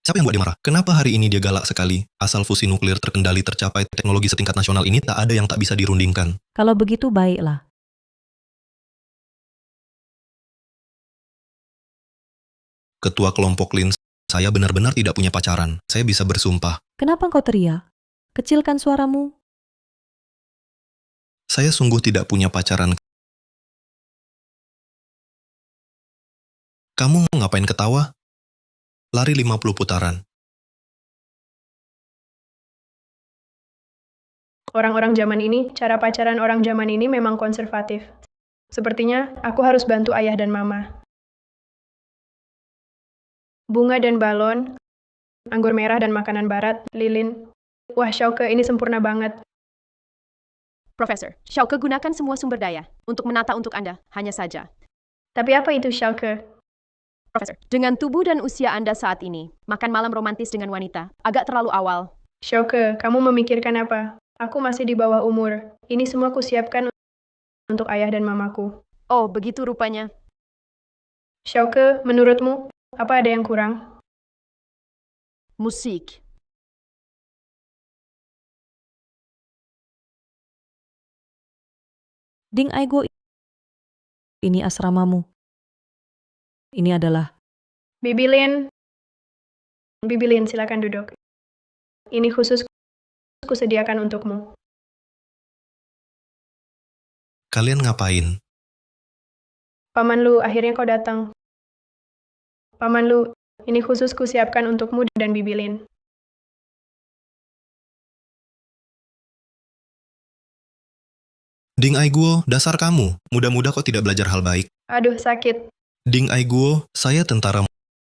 Siapa yang buat dia marah? Kenapa hari ini dia galak sekali? Asal fusi nuklir terkendali tercapai teknologi setingkat nasional ini tak ada yang tak bisa dirundingkan. Kalau begitu baiklah. Ketua kelompok Lin, saya benar-benar tidak punya pacaran. Saya bisa bersumpah. Kenapa engkau teriak? Kecilkan suaramu. Saya sungguh tidak punya pacaran. Kamu ngapain ketawa? Lari 50 putaran. Orang-orang zaman ini, cara pacaran orang zaman ini memang konservatif. Sepertinya aku harus bantu ayah dan mama. Bunga dan balon, anggur merah dan makanan barat, lilin. Wah, Xiaoke, ini sempurna banget. Profesor, Xiaoke gunakan semua sumber daya untuk menata untuk Anda, hanya saja. Tapi apa itu Xiaoke? Profesor, dengan tubuh dan usia Anda saat ini, makan malam romantis dengan wanita agak terlalu awal. Xiaoke, kamu memikirkan apa? Aku masih di bawah umur. Ini semua kusiapkan untuk ayah dan mamaku. Oh, begitu rupanya. Xiaoke, menurutmu, apa ada yang kurang? Musik. Ding Aigo, ini asramamu. Ini adalah... Bibilin, silakan duduk. Ini khusus kusediakan untukmu. Kalian ngapain? Paman Lu, akhirnya kau datang. Paman Lu, ini khusus kusiapkan untukmu dan Bibilin. Ding Aiguo, dasar kamu. Mudah-mudah kau tidak belajar hal baik. Aduh, sakit. Ding Aiguo, saya tentara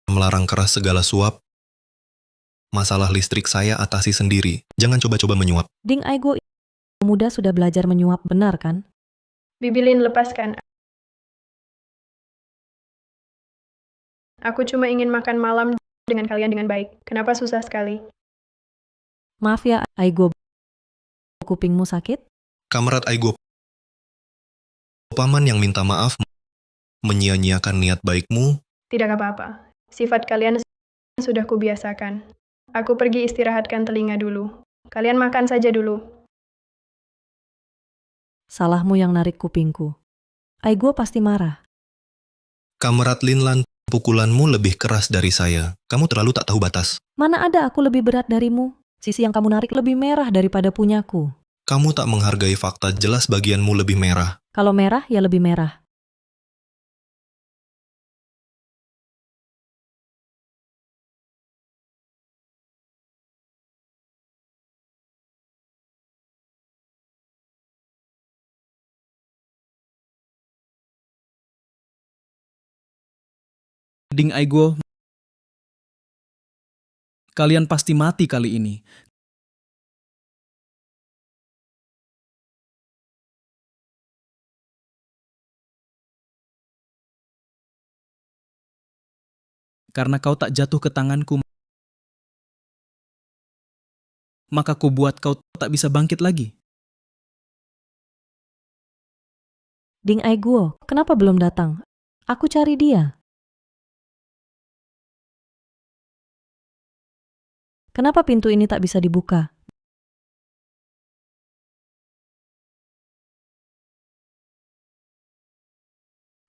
melarang keras segala suap. Masalah listrik saya atasi sendiri. Jangan coba-coba menyuap. Ding Aigo, muda sudah belajar menyuap, benar kan? Bibilin, lepaskan. Aku cuma ingin makan malam dengan kalian dengan baik. Kenapa susah sekali? Maaf ya, Aigo. Kupingmu sakit? Kamerat Aiguo, paman yang minta maaf menyia-nyiakan niat baikmu. Tidak apa-apa. Sifat kalian sudah kubiasakan. Aku pergi istirahatkan telinga dulu. Kalian makan saja dulu. Salahmu yang narik kupingku. Aigo pasti marah. Kamerat Linlan, pukulanmu lebih keras dari saya. Kamu terlalu tak tahu batas. Mana ada aku lebih berat darimu? Sisi yang kamu narik lebih merah daripada punyaku. Kamu tak menghargai fakta, jelas bagianmu lebih merah. Kalau merah, ya lebih merah. Ding Aiguo, kalian pasti mati kali ini. Karena kau tak jatuh ke tanganku, maka ku buat kau tak bisa bangkit lagi. Ding Aiguo, kenapa belum datang? Aku cari dia. Kenapa pintu ini tak bisa dibuka?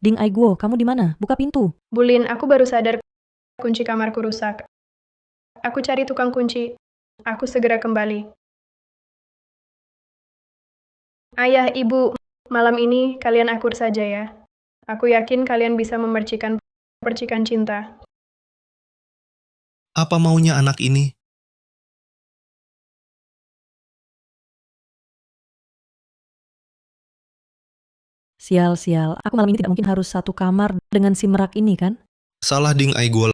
Ding Aiguo, kamu di mana? Buka pintu. Bulin, aku baru sadar kunci kamarku rusak. Aku cari tukang kunci. Aku segera kembali. Ayah, ibu, malam ini kalian akur saja ya. Aku yakin kalian bisa memercikan percikan cinta. Apa maunya anak ini? Sial, aku malam ini tidak mungkin harus satu kamar dengan si merak ini kan? Salah Ding Aiguo,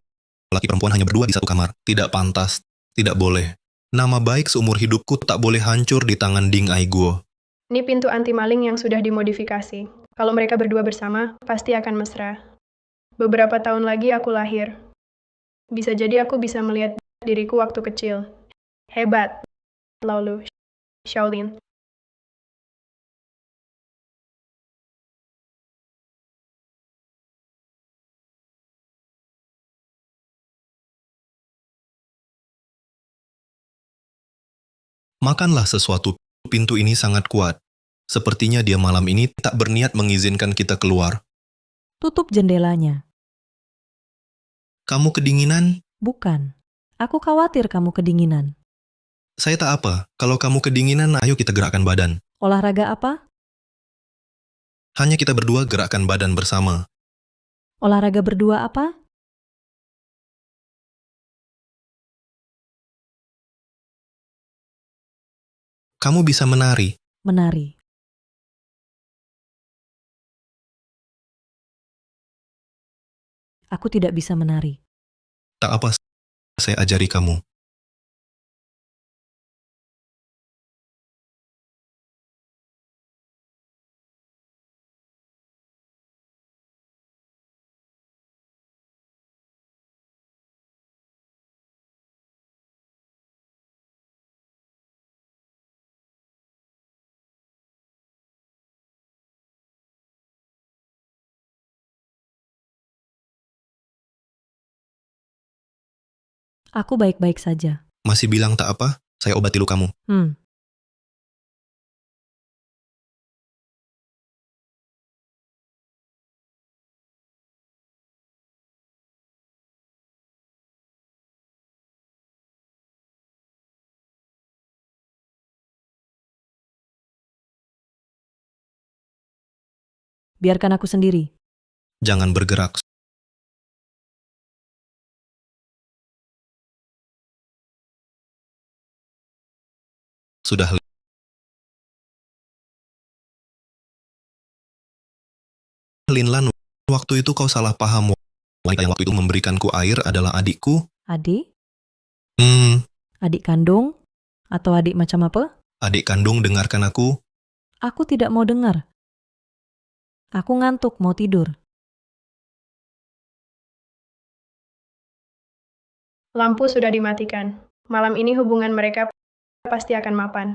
laki perempuan hanya berdua di satu kamar. Tidak pantas, tidak boleh. Nama baik seumur hidupku tak boleh hancur di tangan Ding Aiguo. Ini pintu anti maling yang sudah dimodifikasi. Kalau mereka berdua bersama, pasti akan mesra. Beberapa tahun lagi aku lahir. Bisa jadi aku bisa melihat diriku waktu kecil. Hebat, Laulu, Shaolin. Makanlah sesuatu, pintu ini sangat kuat. Sepertinya dia malam ini tak berniat mengizinkan kita keluar. Tutup jendelanya. Kamu kedinginan? Bukan. Aku khawatir kamu kedinginan. Saya tak apa. Kalau kamu kedinginan, ayo kita gerakkan badan. Olahraga apa? Hanya kita berdua gerakkan badan bersama. Olahraga berdua apa? Kamu bisa menari. Menari. Aku tidak bisa menari. Tak apa, saya ajari kamu. Aku baik-baik saja. Masih bilang tak apa? Saya obati lukamu. Biarkan aku sendiri. Jangan bergerak. Sudah. Linlan, waktu itu kau salah paham. Wanita yang waktu itu memberikanku air adalah adikku. Adik? Hmm, Adik kandung? Atau adik macam apa? adik kandung, dengarkan aku. Aku tidak mau dengar. Aku ngantuk, mau tidur. Lampu sudah dimatikan. Malam ini hubungan mereka pasti akan mapan.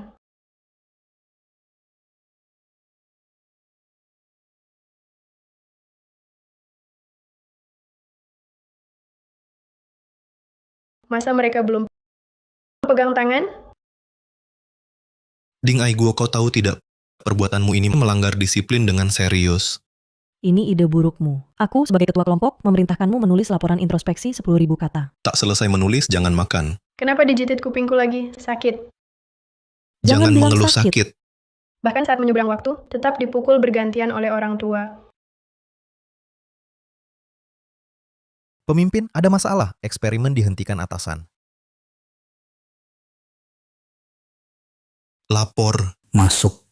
Masa mereka belum pegang tangan? Ding Aiguo, kau tahu tidak, perbuatanmu ini melanggar disiplin dengan serius. Ini ide burukmu. Aku sebagai ketua kelompok memerintahkanmu menulis laporan introspeksi 10.000 kata. Tak selesai menulis, jangan makan. Kenapa dijitit kupingku lagi? Sakit. Jangan bilang mengeluh sakit. sakit. Bahkan saat menyeberang waktu, tetap dipukul bergantian oleh orang tua. Pemimpin, ada masalah. Eksperimen dihentikan atasan. Lapor. Masuk.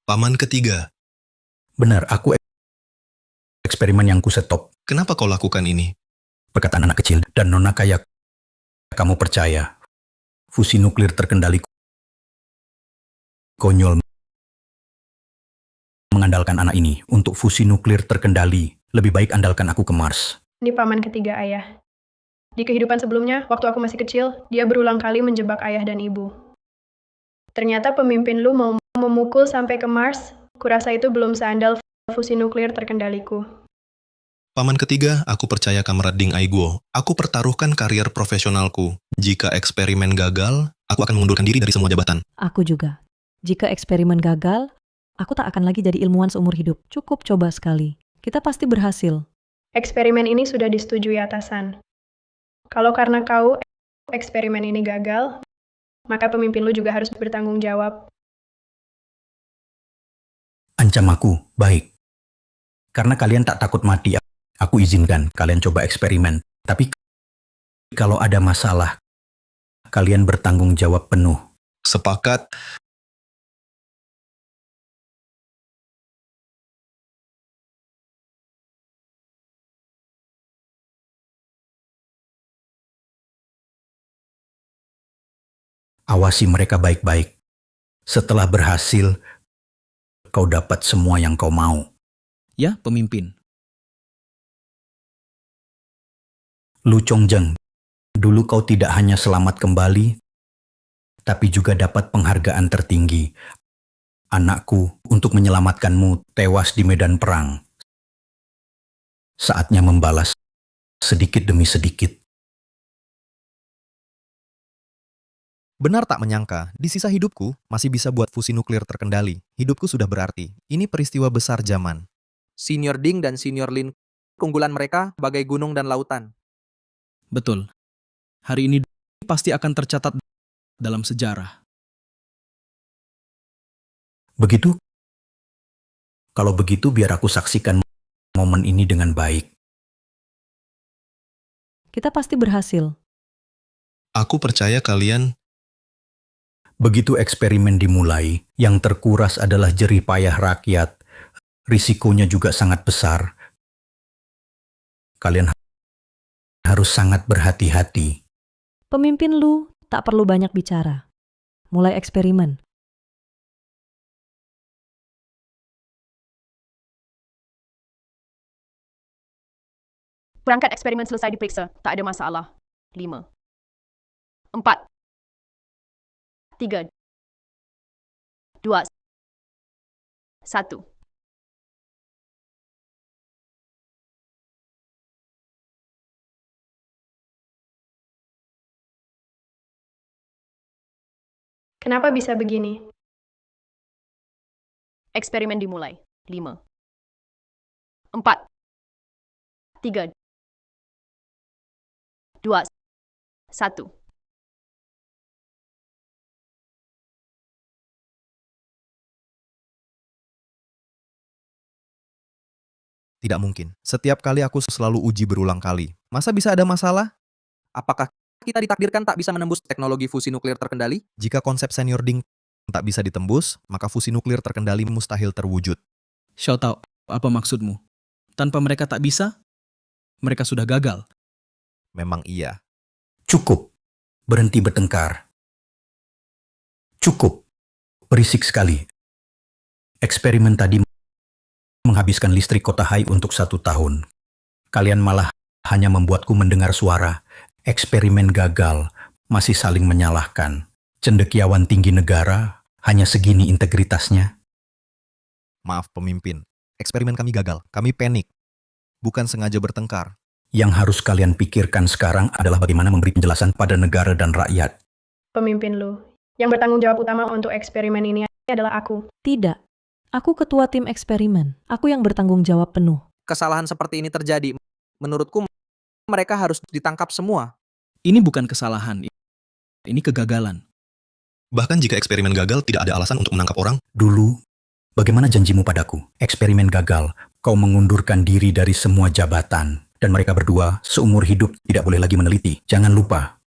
Paman ketiga. Benar, aku eksperimen yang kusetop. Kenapa kau lakukan ini? Perkataan anak kecil dan nona kaya. Kamu percaya? Fusi nuklir terkendali konyol. Mengandalkan anak ini untuk fusi nuklir terkendali. Lebih baik andalkan aku ke Mars. Ini paman ketiga ayah. Di kehidupan sebelumnya, waktu aku masih kecil, dia berulang kali menjebak ayah dan ibu. Ternyata pemimpin lu mau memukul sampai ke Mars, kurasa itu belum seandal fusi nuklir terkendaliku. Paman ketiga, aku percaya Kamerat Ding Aiguo. Aku pertaruhkan karier profesionalku. Jika eksperimen gagal, aku akan mengundurkan diri dari semua jabatan. Aku juga. Jika eksperimen gagal, aku tak akan lagi jadi ilmuwan seumur hidup. Cukup coba sekali. Kita pasti berhasil. Eksperimen ini sudah disetujui atasan. Kalau karena kau eksperimen ini gagal, maka pemimpin lu juga harus bertanggung jawab. Ancam aku, baik. Karena kalian tak takut mati, aku izinkan kalian coba eksperimen. Tapi kalau ada masalah, kalian bertanggung jawab penuh. Sepakat. Awasi mereka baik-baik. Setelah berhasil, kau dapat semua yang kau mau. Ya, pemimpin. Lu Chongjeng, dulu kau tidak hanya selamat kembali, tapi juga dapat penghargaan tertinggi. Anakku, untuk menyelamatkanmu tewas di medan perang. Saatnya membalas sedikit demi sedikit. Benar tak menyangka, di sisa hidupku masih bisa buat fusi nuklir terkendali. Hidupku sudah berarti. Ini peristiwa besar zaman. Senior Ding dan Senior Lin, keunggulan mereka bagai gunung dan lautan. Betul. Hari ini pasti akan tercatat dalam sejarah. Begitu? Kalau begitu biar aku saksikan momen ini dengan baik. Kita pasti berhasil. Aku percaya kalian. Begitu eksperimen dimulai, yang terkuras adalah jerih payah rakyat. Risikonya juga sangat besar. Kalian harus sangat berhati-hati. Pemimpin Lu tak perlu banyak bicara. Mulai eksperimen. Perangkat eksperimen selesai diperiksa. Tak ada masalah. 5, 4, 3, 2, 1. Kenapa bisa begini? Eksperimen dimulai. 5, 4, 3, 2, 1. Tidak mungkin. Setiap kali aku selalu uji berulang kali. Masa bisa ada masalah? Apakah kita ditakdirkan tak bisa menembus teknologi fusi nuklir terkendali? Jika konsep Senior Ding tak bisa ditembus, maka fusi nuklir terkendali mustahil terwujud. Xiao Tao, apa maksudmu? Tanpa mereka tak bisa? Mereka sudah gagal. Memang iya. Cukup. Berhenti bertengkar. Cukup. Berisik sekali. Eksperimen tadi menghabiskan listrik kota Hai untuk 1 tahun. Kalian malah hanya membuatku mendengar suara. Eksperimen gagal, masih saling menyalahkan. Cendekiawan tinggi negara, hanya segini integritasnya. Maaf pemimpin, eksperimen kami gagal. Kami panik. Bukan sengaja bertengkar. Yang harus kalian pikirkan sekarang adalah bagaimana memberi penjelasan pada negara dan rakyat. Pemimpin Lu. Yang bertanggung jawab utama untuk eksperimen ini adalah aku. Tidak. Aku ketua tim eksperimen. Aku yang bertanggung jawab penuh. Kesalahan seperti ini terjadi. Menurutku, mereka harus ditangkap semua. Ini bukan kesalahan. Ini kegagalan. Bahkan jika eksperimen gagal, tidak ada alasan untuk menangkap orang. Dulu, bagaimana janjimu padaku? Eksperimen gagal, kau mengundurkan diri dari semua jabatan. Dan mereka berdua seumur hidup tidak boleh lagi meneliti. Jangan lupa.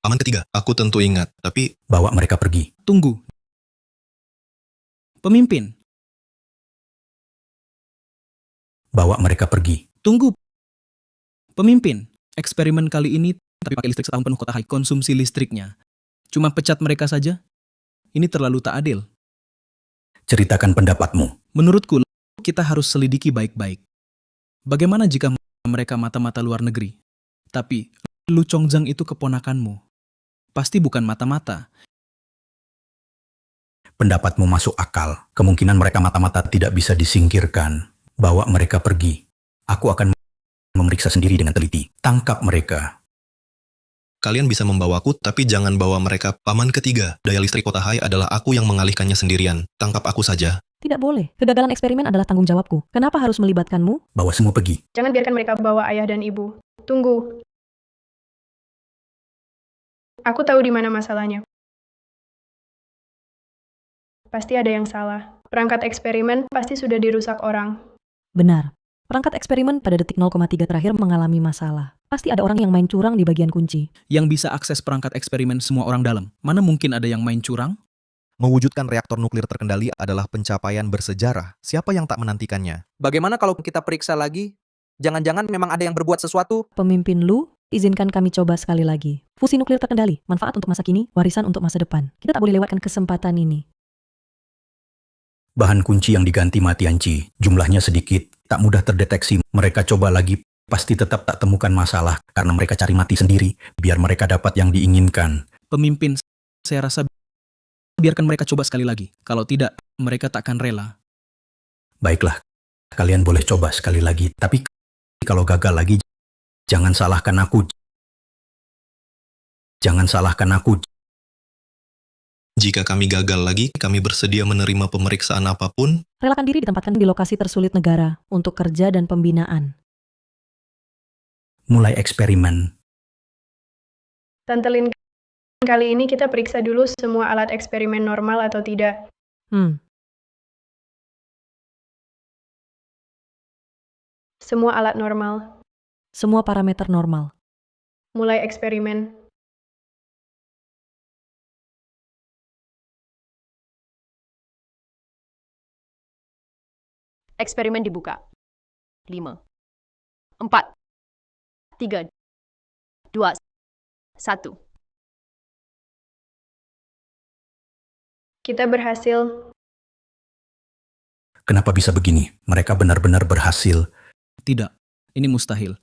Aman ketiga, aku tentu ingat, tapi... Bawa mereka pergi. Tunggu. Pemimpin. Bawa mereka pergi. Tunggu. Pemimpin. Eksperimen kali ini tapi pakai listrik setahun penuh kota Hai. Konsumsi listriknya. Cuma pecat mereka saja? Ini terlalu tak adil. Ceritakan pendapatmu. Menurutku, kita harus selidiki baik-baik. Bagaimana jika mereka mata-mata luar negeri? Tapi, Lu Chongzhang itu keponakanmu. Pasti bukan mata-mata. Pendapatmu masuk akal. Kemungkinan mereka mata-mata tidak bisa disingkirkan. Bawa mereka pergi. Aku akan memeriksa sendiri dengan teliti. Tangkap mereka. Kalian bisa membawaku, tapi jangan bawa mereka. Paman ketiga, daya listrik kota Hai adalah aku yang mengalihkannya sendirian. Tangkap aku saja. Tidak boleh. Kegagalan eksperimen adalah tanggung jawabku. Kenapa harus melibatkanmu? Bawa semua pergi. Jangan biarkan mereka bawa ayah dan ibu. Tunggu. Aku tahu di mana masalahnya. Pasti ada yang salah. Perangkat eksperimen pasti sudah dirusak orang. Benar. Perangkat eksperimen pada detik 0,3 terakhir mengalami masalah. Pasti ada orang yang main curang di bagian kunci. Yang bisa akses perangkat eksperimen semua orang dalam. Mana mungkin ada yang main curang? Mewujudkan reaktor nuklir terkendali adalah pencapaian bersejarah. Siapa yang tak menantikannya? Bagaimana kalau kita periksa lagi? Jangan-jangan memang ada yang berbuat sesuatu? Pemimpin Lu, izinkan kami coba sekali lagi. Fusi nuklir terkendali, manfaat untuk masa kini, warisan untuk masa depan. Kita tak boleh lewatkan kesempatan ini. Bahan kunci yang diganti Matianci, jumlahnya sedikit, tak mudah terdeteksi. Mereka coba lagi, pasti tetap tak temukan masalah karena mereka cari mati sendiri, biar mereka dapat yang diinginkan. Pemimpin, saya rasa biarkan mereka coba sekali lagi. Kalau tidak, mereka takkan rela. Baiklah, kalian boleh coba sekali lagi, tapi kalau gagal lagi, jangan salahkan aku. Jangan salahkan aku. Jika kami gagal lagi, kami bersedia menerima pemeriksaan apapun. Relakan diri ditempatkan di lokasi tersulit negara untuk kerja dan pembinaan. Mulai eksperimen. Tante Lin, kali ini kita periksa dulu semua alat eksperimen normal atau tidak. Semua alat normal. Semua parameter normal. Mulai eksperimen. Eksperimen dibuka. 5, 4, 3, 2, 1. Kita berhasil. Kenapa bisa begini? Mereka benar-benar berhasil. Tidak, ini mustahil.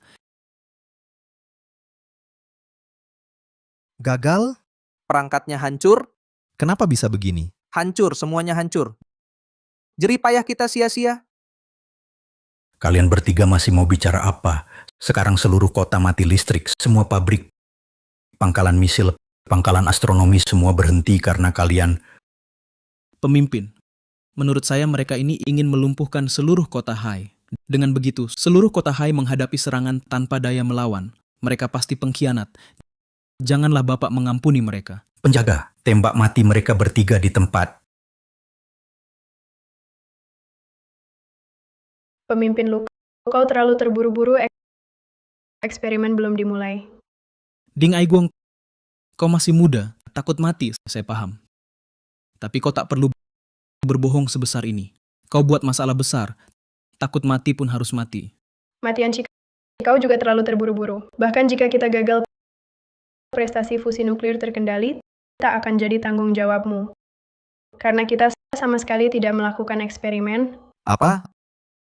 Gagal? Perangkatnya hancur? Kenapa bisa begini? Hancur, semuanya hancur. Jerih payah kita sia-sia. Kalian bertiga masih mau bicara apa? Sekarang seluruh kota mati listrik, semua pabrik, pangkalan misil, pangkalan astronomi semua berhenti karena kalian. Pemimpin, menurut saya mereka ini ingin melumpuhkan seluruh kota Hai. Dengan begitu, seluruh kota Hai menghadapi serangan tanpa daya melawan. Mereka pasti pengkhianat. Janganlah Bapak mengampuni mereka. Penjaga, tembak mati mereka bertiga di tempat. Pemimpin Lu, kau terlalu terburu-buru, eksperimen belum dimulai. Ding Aiguang, kau masih muda, takut mati, saya paham. Tapi kau tak perlu berbohong sebesar ini. Kau buat masalah besar, takut mati pun harus mati. Matian Cika, kau juga terlalu terburu-buru. Bahkan jika kita gagal prestasi fusi nuklir terkendali, tak akan jadi tanggung jawabmu. Karena kita sama sekali tidak melakukan eksperimen. Apa?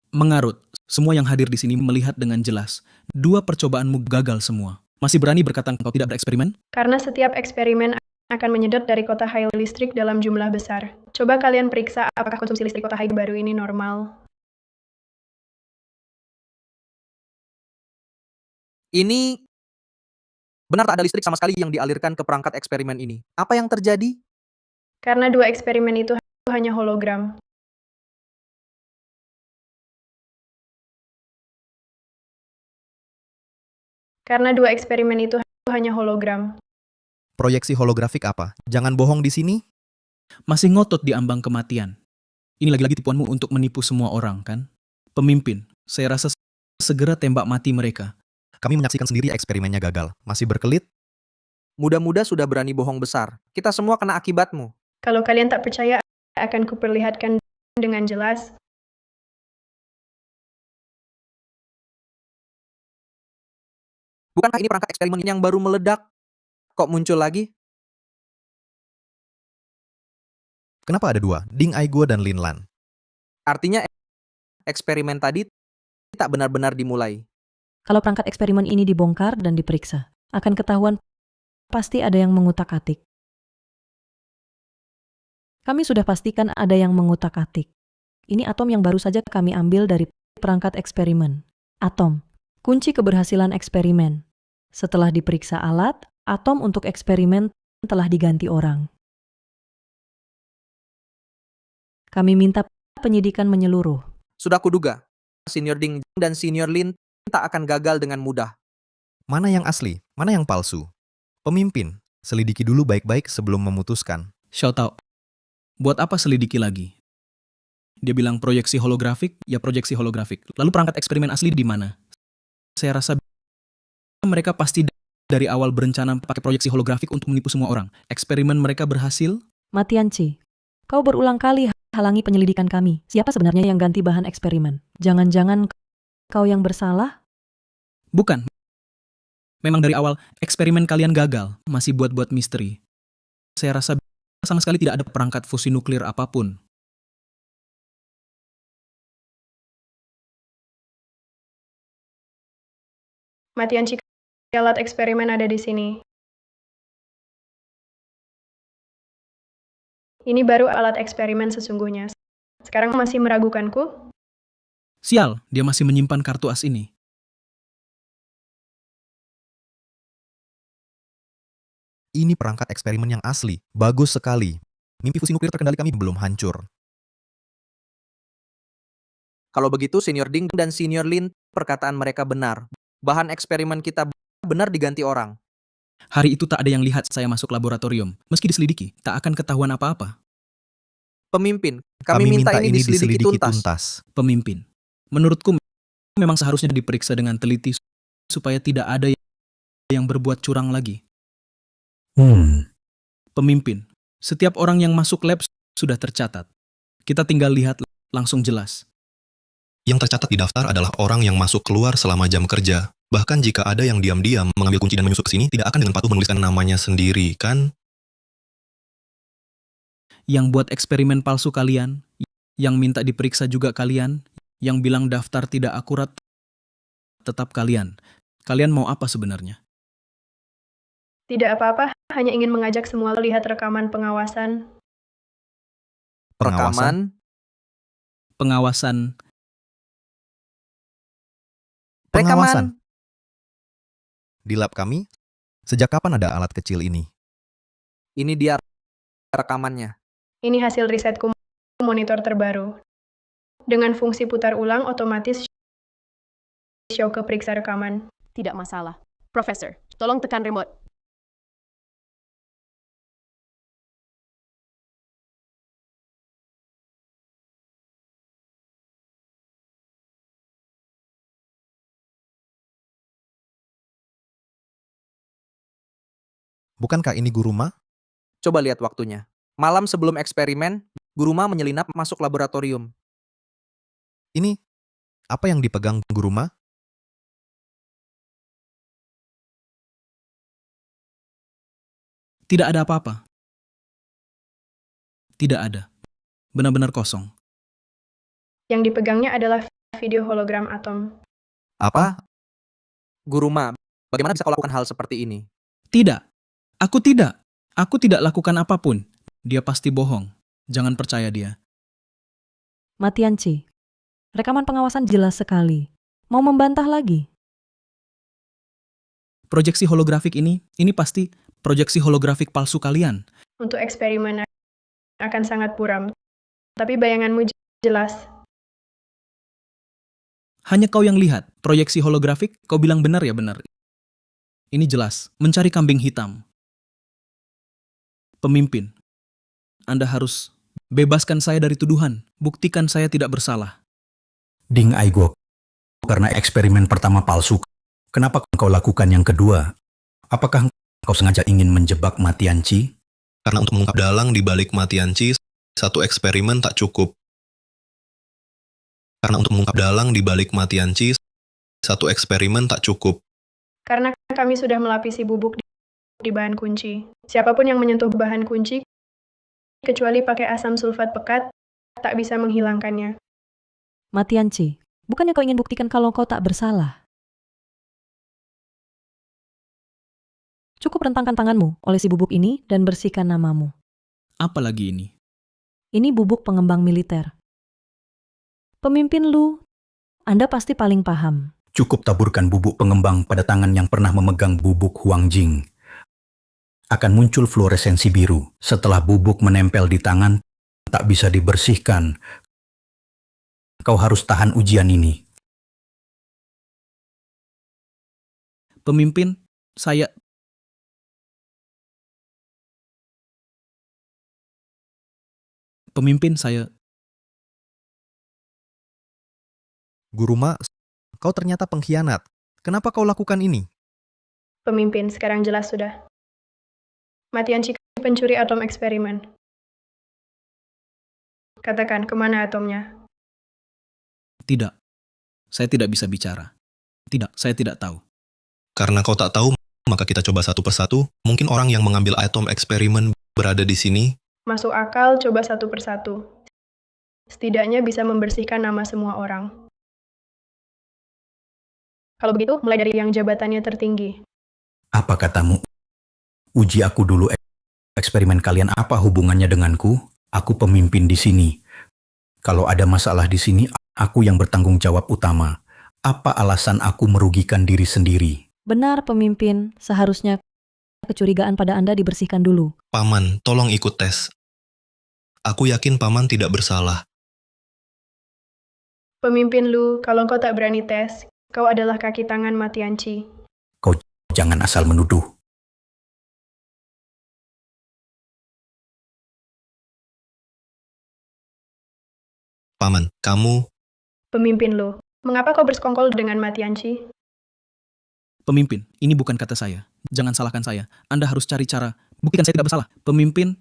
Mengarut, semua yang hadir di sini melihat dengan jelas. 2 percobaanmu gagal semua. Masih berani berkata kau tidak bereksperimen? Karena setiap eksperimen akan menyedot dari kota Hai listrik dalam jumlah besar. Coba kalian periksa apakah konsumsi listrik kota Hai baru ini normal. Ini benar tak ada listrik sama sekali yang dialirkan ke perangkat eksperimen ini. Apa yang terjadi? Karena 2 eksperimen itu hanya hologram. Karena 2 eksperimen itu hanya hologram. Proyeksi holografik apa? Jangan bohong di sini. Masih ngotot di ambang kematian. Ini lagi-lagi tipuanmu untuk menipu semua orang, kan? Pemimpin, saya rasa segera tembak mati mereka. Kami menyaksikan sendiri eksperimennya gagal. Masih berkelit? Muda-muda sudah berani bohong besar. Kita semua kena akibatmu. Kalau kalian tak percaya, akan kuperlihatkan dengan jelas. Bukankah ini perangkat eksperimen yang baru meledak? Kok muncul lagi? Kenapa ada 2? Ding Aiguo dan Lin Lan. Artinya eksperimen tadi tak benar-benar dimulai. Kalau perangkat eksperimen ini dibongkar dan diperiksa, akan ketahuan pasti ada yang mengutak-atik. Kami sudah pastikan ada yang mengutak-atik. Ini atom yang baru saja kami ambil dari perangkat eksperimen. Atom, kunci keberhasilan eksperimen. Setelah diperiksa alat, atom untuk eksperimen telah diganti orang. Kami minta penyidikan menyeluruh. Sudah kuduga, Senior Ding dan Senior Lin tak akan gagal dengan mudah. Mana yang asli? Mana yang palsu? Pemimpin, selidiki dulu baik-baik sebelum memutuskan. Xiao Tao, buat apa selidiki lagi? Dia bilang proyeksi holografik, ya proyeksi holografik. Lalu perangkat eksperimen asli di mana? Saya rasa mereka pasti dari awal berencana pakai proyeksi holografik untuk menipu semua orang. Eksperimen mereka berhasil. Matianci, kau berulang kali halangi penyelidikan kami. Siapa sebenarnya yang ganti bahan eksperimen? Jangan-jangan kau yang bersalah? Bukan. Memang dari awal eksperimen kalian gagal, masih buat-buat misteri. Saya rasa sama sekali tidak ada perangkat fusi nuklir apapun. Matian Cika, alat eksperimen ada di sini. Ini baru alat eksperimen sesungguhnya. Sekarang masih meragukanku? Sial, dia masih menyimpan kartu as ini. Ini perangkat eksperimen yang asli. Bagus sekali. Mimpi fusi nuklir terkendali kami belum hancur. Kalau begitu, Senior Ding dan Senior Lin, perkataan mereka benar. Bahan eksperimen kita benar diganti orang. Hari itu tak ada yang lihat saya masuk laboratorium. Meski diselidiki, tak akan ketahuan apa-apa. Pemimpin, kami minta ini diselidiki tuntas. Pemimpin, menurutku memang seharusnya diperiksa dengan teliti supaya tidak ada yang berbuat curang lagi. Pemimpin, setiap orang yang masuk lab sudah tercatat. Kita tinggal lihat langsung jelas. Yang tercatat di daftar adalah orang yang masuk keluar selama jam kerja. Bahkan jika ada yang diam-diam mengambil kunci dan menyusup ke sini, tidak akan dengan patuh menuliskan namanya sendiri, kan? Yang buat eksperimen palsu kalian, yang minta diperiksa juga kalian, yang bilang daftar tidak akurat, tetap kalian. Kalian mau apa sebenarnya? Tidak apa-apa, hanya ingin mengajak semua lihat rekaman pengawasan. Pengawasan? Pengawasan. Rekaman. Di lab kami, sejak kapan ada alat kecil ini? Ini dia rekamannya. Ini hasil risetku monitor terbaru. Dengan fungsi putar ulang otomatis Shouke periksa rekaman. Tidak masalah. Profesor, tolong tekan remote. Bukankah ini Guru Ma? Coba lihat waktunya. Malam sebelum eksperimen, Guru Ma menyelinap masuk laboratorium. Ini apa yang dipegang Guru Ma? Tidak ada apa-apa. Tidak ada. Benar-benar kosong. Yang dipegangnya adalah video hologram atom. Apa? Guru Ma, bagaimana bisa kau lakukan hal seperti ini? Tidak. Aku tidak. Aku tidak lakukan apapun. Dia pasti bohong. Jangan percaya dia. Matianci, rekaman pengawasan jelas sekali. Mau membantah lagi? Proyeksi holografik ini pasti proyeksi holografik palsu kalian. Untuk eksperimen akan sangat buram. Tapi bayanganmu jelas. Hanya kau yang lihat. Proyeksi holografik, kau bilang benar ya benar. Ini jelas. Mencari kambing hitam. Pemimpin, Anda harus bebaskan saya dari tuduhan. Buktikan saya tidak bersalah. Ding Aigo, karena eksperimen pertama palsu, kenapa kau lakukan yang kedua? Apakah kau sengaja ingin menjebak Matianci? Karena untuk mengungkap dalang di balik Matianci, satu eksperimen tak cukup. Karena untuk mengungkap dalang di balik Matianci, satu eksperimen tak cukup. Karena kami sudah melapisi bubuk di bahan kunci. Siapapun yang menyentuh bahan kunci, kecuali pakai asam sulfat pekat, tak bisa menghilangkannya. Matianci, bukannya kau ingin buktikan kalau kau tak bersalah? Cukup rentangkan tanganmu oleh si bubuk ini dan bersihkan namamu. Apa lagi ini? Ini bubuk pengembang militer. Pemimpin Lu, Anda pasti paling paham. Cukup taburkan bubuk pengembang pada tangan yang pernah memegang bubuk Huang Jing. Akan muncul fluoresensi biru. Setelah bubuk menempel di tangan, tak bisa dibersihkan. Kau harus tahan ujian ini. Pemimpin, saya... Pemimpin, saya... Guru Ma, kau ternyata pengkhianat. Kenapa kau lakukan ini? Pemimpin, sekarang jelas sudah. Matianci pencuri atom eksperimen. Katakan, kemana atomnya? Tidak. Saya tidak bisa bicara. Tidak, saya tidak tahu. Karena kau tak tahu, maka kita coba satu persatu. Mungkin orang yang mengambil atom eksperimen berada di sini. Masuk akal, coba satu persatu. Setidaknya bisa membersihkan nama semua orang. Kalau begitu, mulai dari yang jabatannya tertinggi. Apa katamu? Uji aku dulu eksperimen kalian apa hubungannya denganku? Aku pemimpin di sini. Kalau ada masalah di sini, aku yang bertanggung jawab utama. Apa alasan aku merugikan diri sendiri? Benar, pemimpin. Seharusnya kecurigaan pada Anda dibersihkan dulu. Paman, tolong ikut tes. Aku yakin Paman tidak bersalah. Pemimpin Lu, kalau kau tak berani tes, kau adalah kaki tangan Matianci. Kau jangan asal menuduh. Paman, kamu... Pemimpin Lu, mengapa kau bersekongkol dengan Matianci? Pemimpin, ini bukan kata saya. Jangan salahkan saya. Anda harus cari cara. Buktikan saya tidak bersalah. Pemimpin,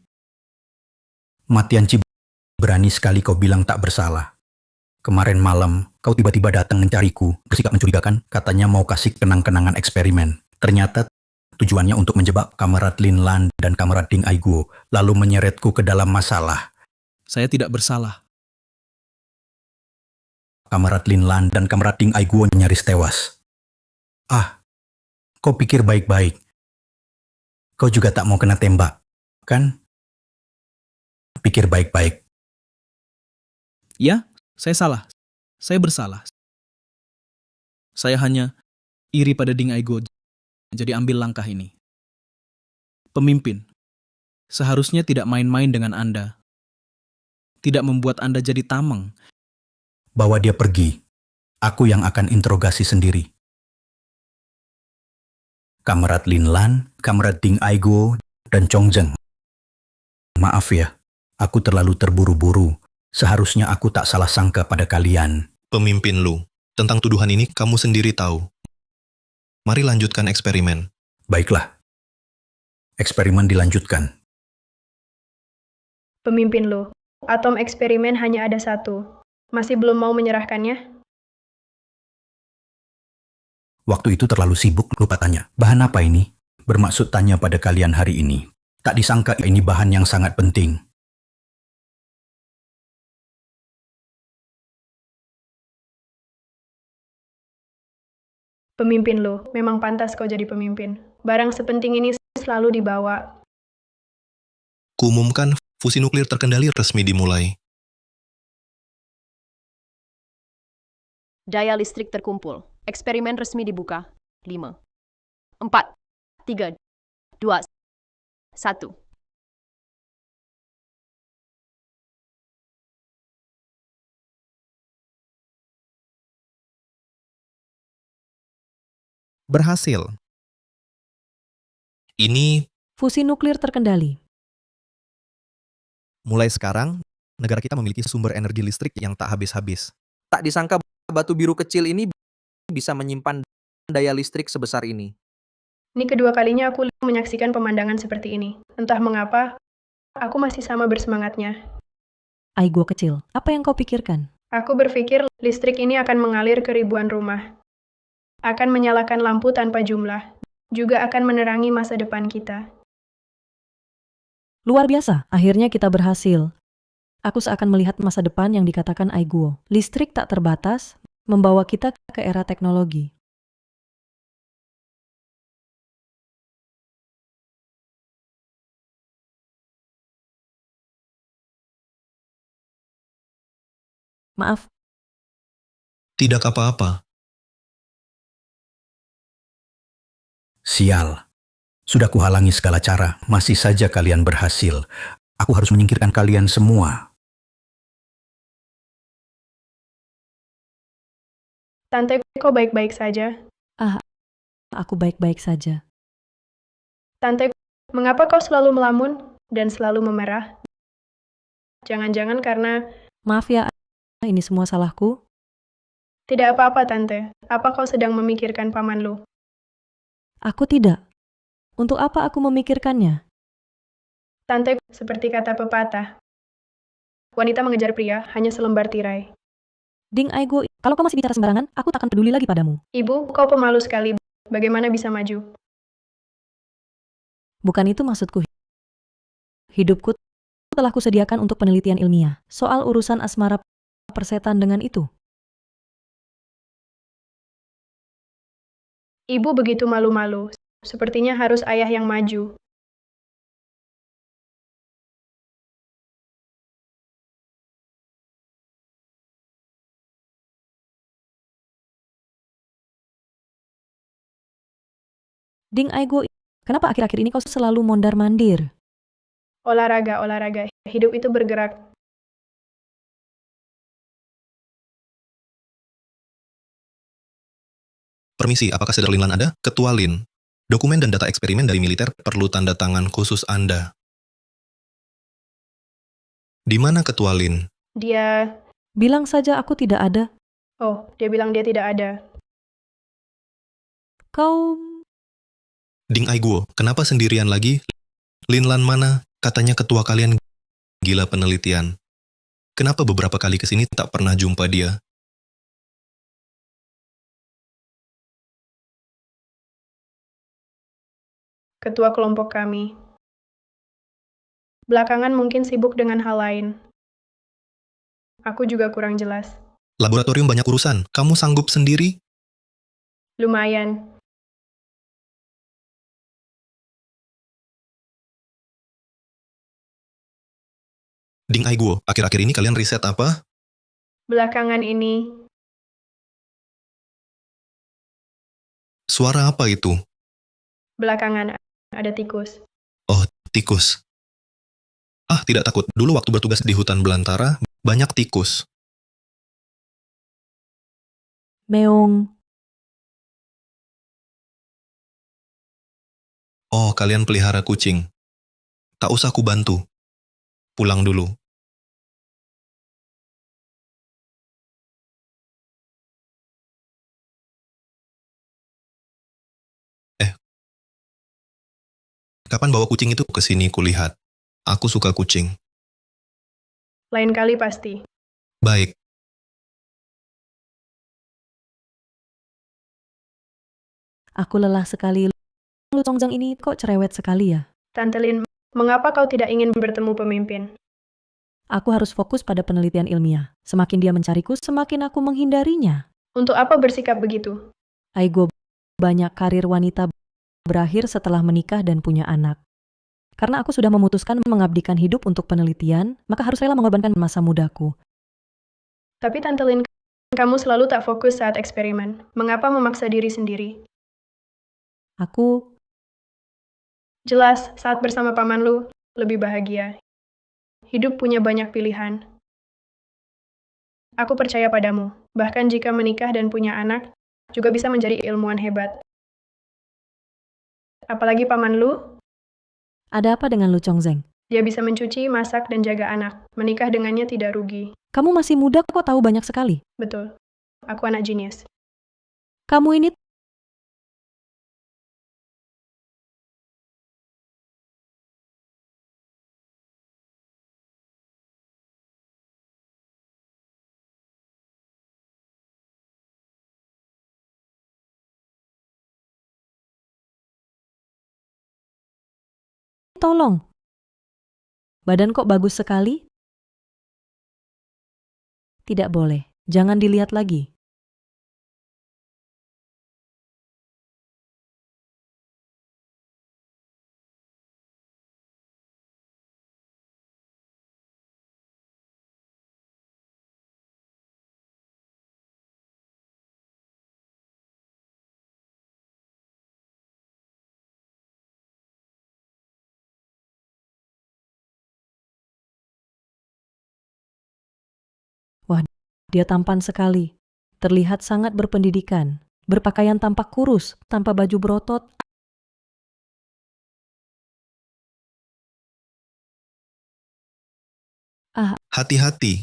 Matianci, berani sekali kau bilang tak bersalah. Kemarin malam, kau tiba-tiba datang mencariku, bersikap mencurigakan, katanya mau kasih kenang-kenangan eksperimen. Ternyata tujuannya untuk menjebak Kamerat Lin Lan dan Kamerat Ding Aiguo, lalu menyeretku ke dalam masalah. saya tidak bersalah. Kamerat Lin Lan dan Kamerat Ding Aiguo nyaris tewas. Ah, kau pikir baik-baik. Kau juga tak mau kena tembak, kan? Pikir baik-baik. Ya, saya salah. Saya bersalah. Saya hanya iri pada Ding Aiguo, jadi ambil langkah ini. Pemimpin, seharusnya tidak main-main dengan Anda. Tidak membuat Anda jadi tameng. Bawa dia pergi. Aku yang akan interogasi sendiri. Kamerat Lin Lan, Kamerat Ding Aiguo, dan Chong Zheng. Maaf ya, aku terlalu terburu-buru. Seharusnya aku tak salah sangka pada kalian. Pemimpin Lu, tentang tuduhan ini kamu sendiri tahu. Mari lanjutkan eksperimen. Baiklah. Eksperimen dilanjutkan. Pemimpin Lu, atom eksperimen hanya ada satu. Masih belum mau menyerahkannya? Waktu itu terlalu sibuk, lupa tanya. Bahan apa ini? Bermaksud tanya pada kalian hari ini. Tak disangka ini bahan yang sangat penting. Pemimpin Lu, memang pantas kau jadi pemimpin. Barang sepenting ini selalu dibawa. Kuumumkan fusi nuklir terkendali resmi dimulai. Daya listrik terkumpul. Eksperimen resmi dibuka. 5, 4, 3, 2, 1. Berhasil. Ini Fusi nuklir terkendali. Mulai sekarang, negara kita memiliki sumber energi listrik yang tak habis-habis. Tak disangka batu biru kecil ini bisa menyimpan daya listrik sebesar ini. Ini kedua kalinya aku menyaksikan pemandangan seperti ini. Entah mengapa, aku masih sama bersemangatnya. Aiguo kecil, apa yang kau pikirkan? Aku berpikir listrik ini akan mengalir ke ribuan rumah. Akan menyalakan lampu tanpa jumlah. Juga akan menerangi masa depan kita. Luar biasa, akhirnya kita berhasil. Aku seakan melihat masa depan yang dikatakan Aiguo. Listrik tak terbatas, membawa kita ke era teknologi. Maaf, tidak apa-apa. Sial. Sudah kuhalangi segala cara, masih saja kalian berhasil. Aku harus menyingkirkan kalian semua. Tante, kau baik-baik saja? aku baik-baik saja. Tante, mengapa kau selalu melamun dan selalu memerah? Jangan-jangan karena... Maaf ya, ini semua salahku. Tidak apa-apa, Tante. Apa kau sedang memikirkan Paman Lu? Aku tidak. Untuk apa aku memikirkannya? Tante, seperti kata pepatah, wanita mengejar pria hanya selembar tirai. Ding Aiguo, kalau kau masih bicara sembarangan, aku takkan peduli lagi padamu. Ibu, kau pemalu sekali. Bagaimana bisa maju? Bukan itu maksudku. Hidupku telah kusediakan untuk penelitian ilmiah. Soal urusan asmara persetan dengan itu. Ibu begitu malu-malu. Sepertinya harus ayah yang maju. Ding Aiguo, kenapa akhir-akhir ini kau selalu mondar-mandir? Olahraga, olahraga. Hidup itu bergerak. Permisi, apakah saudara Linlan ada? Ketua Lin. Dokumen dan data eksperimen dari militer perlu tanda tangan khusus Anda. Di mana Ketua Lin? Dia... Bilang saja aku tidak ada. Oh, dia bilang dia tidak ada. Kau... Ding Aiguo, kenapa sendirian lagi? Linlan mana? Katanya ketua kalian gila penelitian. Kenapa beberapa kali kesini tak pernah jumpa dia? Ketua kelompok kami. Belakangan mungkin sibuk dengan hal lain. Aku juga kurang jelas. Laboratorium banyak urusan. Kamu sanggup sendiri? Lumayan. Ding Aiguo, akhir-akhir ini kalian riset apa? Belakangan ini, Suara apa itu? belakangan ada tikus. Oh, tikus. Ah, tidak takut. Dulu waktu bertugas di hutan belantara, banyak tikus. Meong. Oh, kalian pelihara kucing. Tak usah ku bantu. Pulang dulu. Kapan bawa kucing itu ke sini kulihat? Aku suka kucing. Lain kali pasti. Baik. Aku lelah sekali. Lu Tongjang ini kok cerewet sekali ya? Tante Lin, mengapa kau tidak ingin bertemu pemimpin? Aku harus fokus pada penelitian ilmiah. Semakin dia mencariku, semakin aku menghindarinya. Untuk apa bersikap begitu? Aiguo, banyak karir wanita berakhir setelah menikah dan punya anak. Karena aku sudah memutuskan mengabdikan hidup untuk penelitian, maka harus rela mengorbankan masa mudaku. Tapi Tante Lin, kamu selalu tak fokus saat eksperimen. Mengapa memaksa diri sendiri? Aku... Jelas, saat bersama paman lu, lebih bahagia. Hidup punya banyak pilihan. Aku percaya padamu, bahkan jika menikah dan punya anak, juga bisa menjadi ilmuwan hebat. Apalagi paman lu, Ada apa dengan Lu Chongzeng? dia bisa mencuci, masak, dan jaga anak. Menikah dengannya tidak rugi. Kamu masih muda kok tahu banyak sekali. Betul. Aku anak jenius. Kamu ini... Tolong. Badan kok bagus sekali? Tidak boleh. Jangan dilihat lagi. Wah, dia tampan sekali. Terlihat sangat berpendidikan. Berpakaian tampak kurus, tanpa baju berotot. Ah, Hati-hati.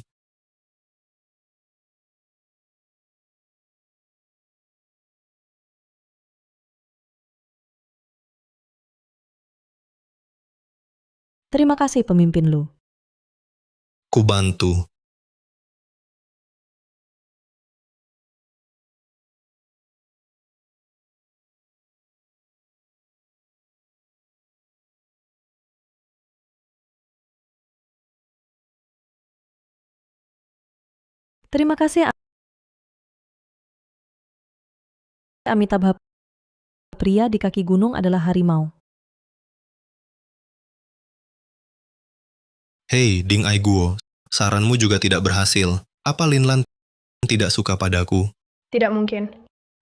terima kasih pemimpin Lu. Ku bantu. Terima kasih Amitabha. Pria di kaki gunung adalah harimau. Hei, Ding Aiguo. Saranmu juga tidak berhasil. Apa Linlan tidak suka padaku? Tidak mungkin.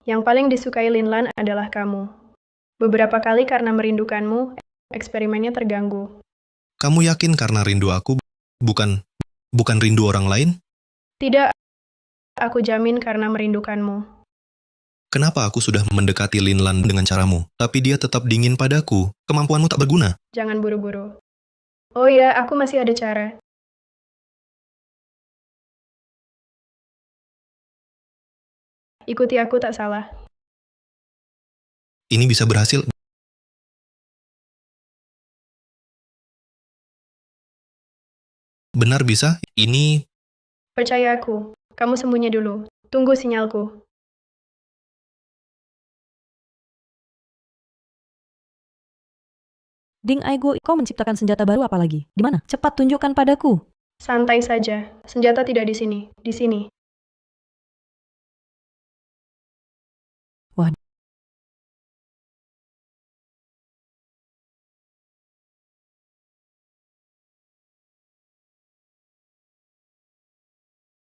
Yang paling disukai Linlan adalah kamu. Beberapa kali karena merindukanmu, eksperimennya terganggu. Kamu yakin karena rindu aku, bukan rindu orang lain? Tidak, aku jamin karena merindukanmu. Kenapa aku sudah mendekati Linlan dengan caramu, tapi dia tetap dingin padaku? Kemampuanmu tak berguna. Jangan buru-buru. Oh ya, aku masih ada cara. Ikuti aku tak salah. Ini bisa berhasil. Benar bisa? Ini Percaya aku. Kamu sembunyi dulu. Tunggu sinyalku. Ding Aigo, kau menciptakan senjata baru apa lagi? Di mana? Cepat tunjukkan padaku. Santai saja. Senjata tidak di sini. Di sini. Wah.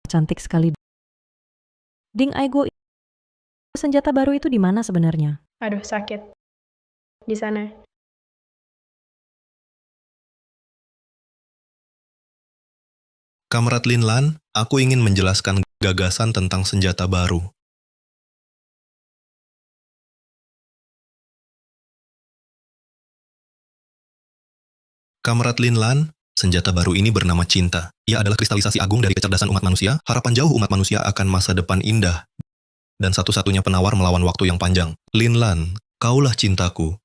Cantik sekali. Ding Aigo, senjata baru itu di mana sebenarnya? Aduh, sakit. Di sana. Kamrat Linlan, aku ingin menjelaskan gagasan tentang senjata baru. Kamrat Linlan, senjata baru ini bernama cinta. Ia adalah kristalisasi agung dari kecerdasan umat manusia, harapan jauh umat manusia akan masa depan indah, dan satu-satunya penawar melawan waktu yang panjang. Linlan, kaulah cintaku.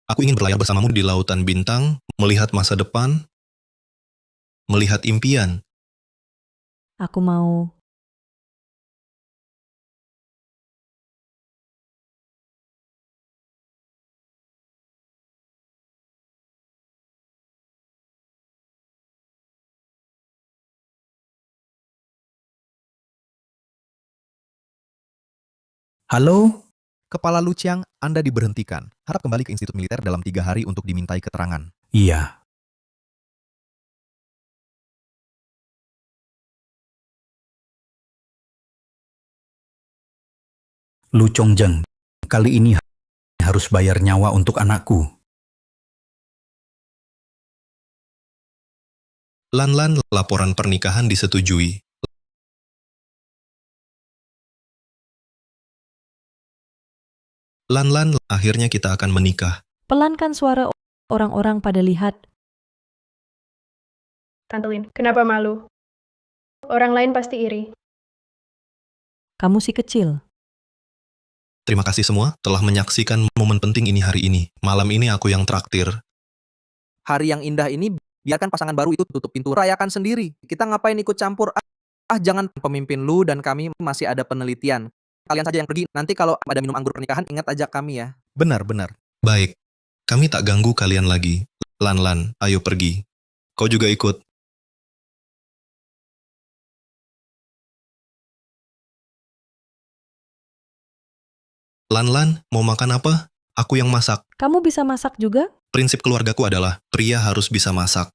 Aku ingin berlayar bersamamu di lautan bintang, melihat masa depan, melihat impian. Aku mau. Halo? Kepala Luciang, Anda diberhentikan. Harap kembali ke Institut Militer dalam 3 hari untuk dimintai keterangan. Iya. Lu Chongjang, kali ini harus bayar nyawa untuk anakku. Lanlan, laporan pernikahan disetujui. Lanlan, akhirnya kita akan menikah. Pelankan suara orang-orang pada lihat. Tante Lin, kenapa malu? Orang lain pasti iri. Kamu si kecil. Terima kasih semua telah menyaksikan momen penting ini hari ini. Malam ini aku yang traktir. Hari yang indah ini, biarkan pasangan baru itu tutup pintu, rayakan sendiri. Kita ngapain ikut campur? Jangan, pemimpin Lu dan kami masih ada penelitian. Kalian saja yang pergi, nanti kalau ada minum anggur pernikahan, ingat ajak kami ya. Benar-benar. Baik, kami tak ganggu kalian lagi. Lanlan, ayo pergi. Kau juga ikut. Lanlan, mau makan apa? Aku yang masak. Kamu bisa masak juga? Prinsip keluargaku adalah, pria harus bisa masak.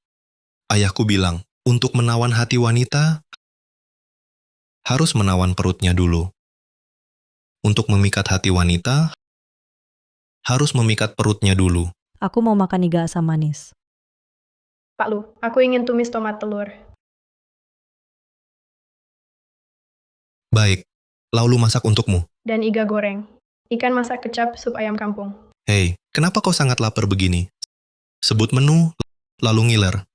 Ayahku bilang, untuk menawan hati wanita, harus menawan perutnya dulu. Untuk memikat hati wanita, harus memikat perutnya dulu. Aku mau makan iga asam manis. Pak Lu, aku ingin tumis tomat telur. Baik, lalu masak untukmu. Dan iga goreng. Ikan masak kecap, sup ayam kampung. Hei, kenapa kau sangat lapar begini? Sebut menu, lalu ngiler.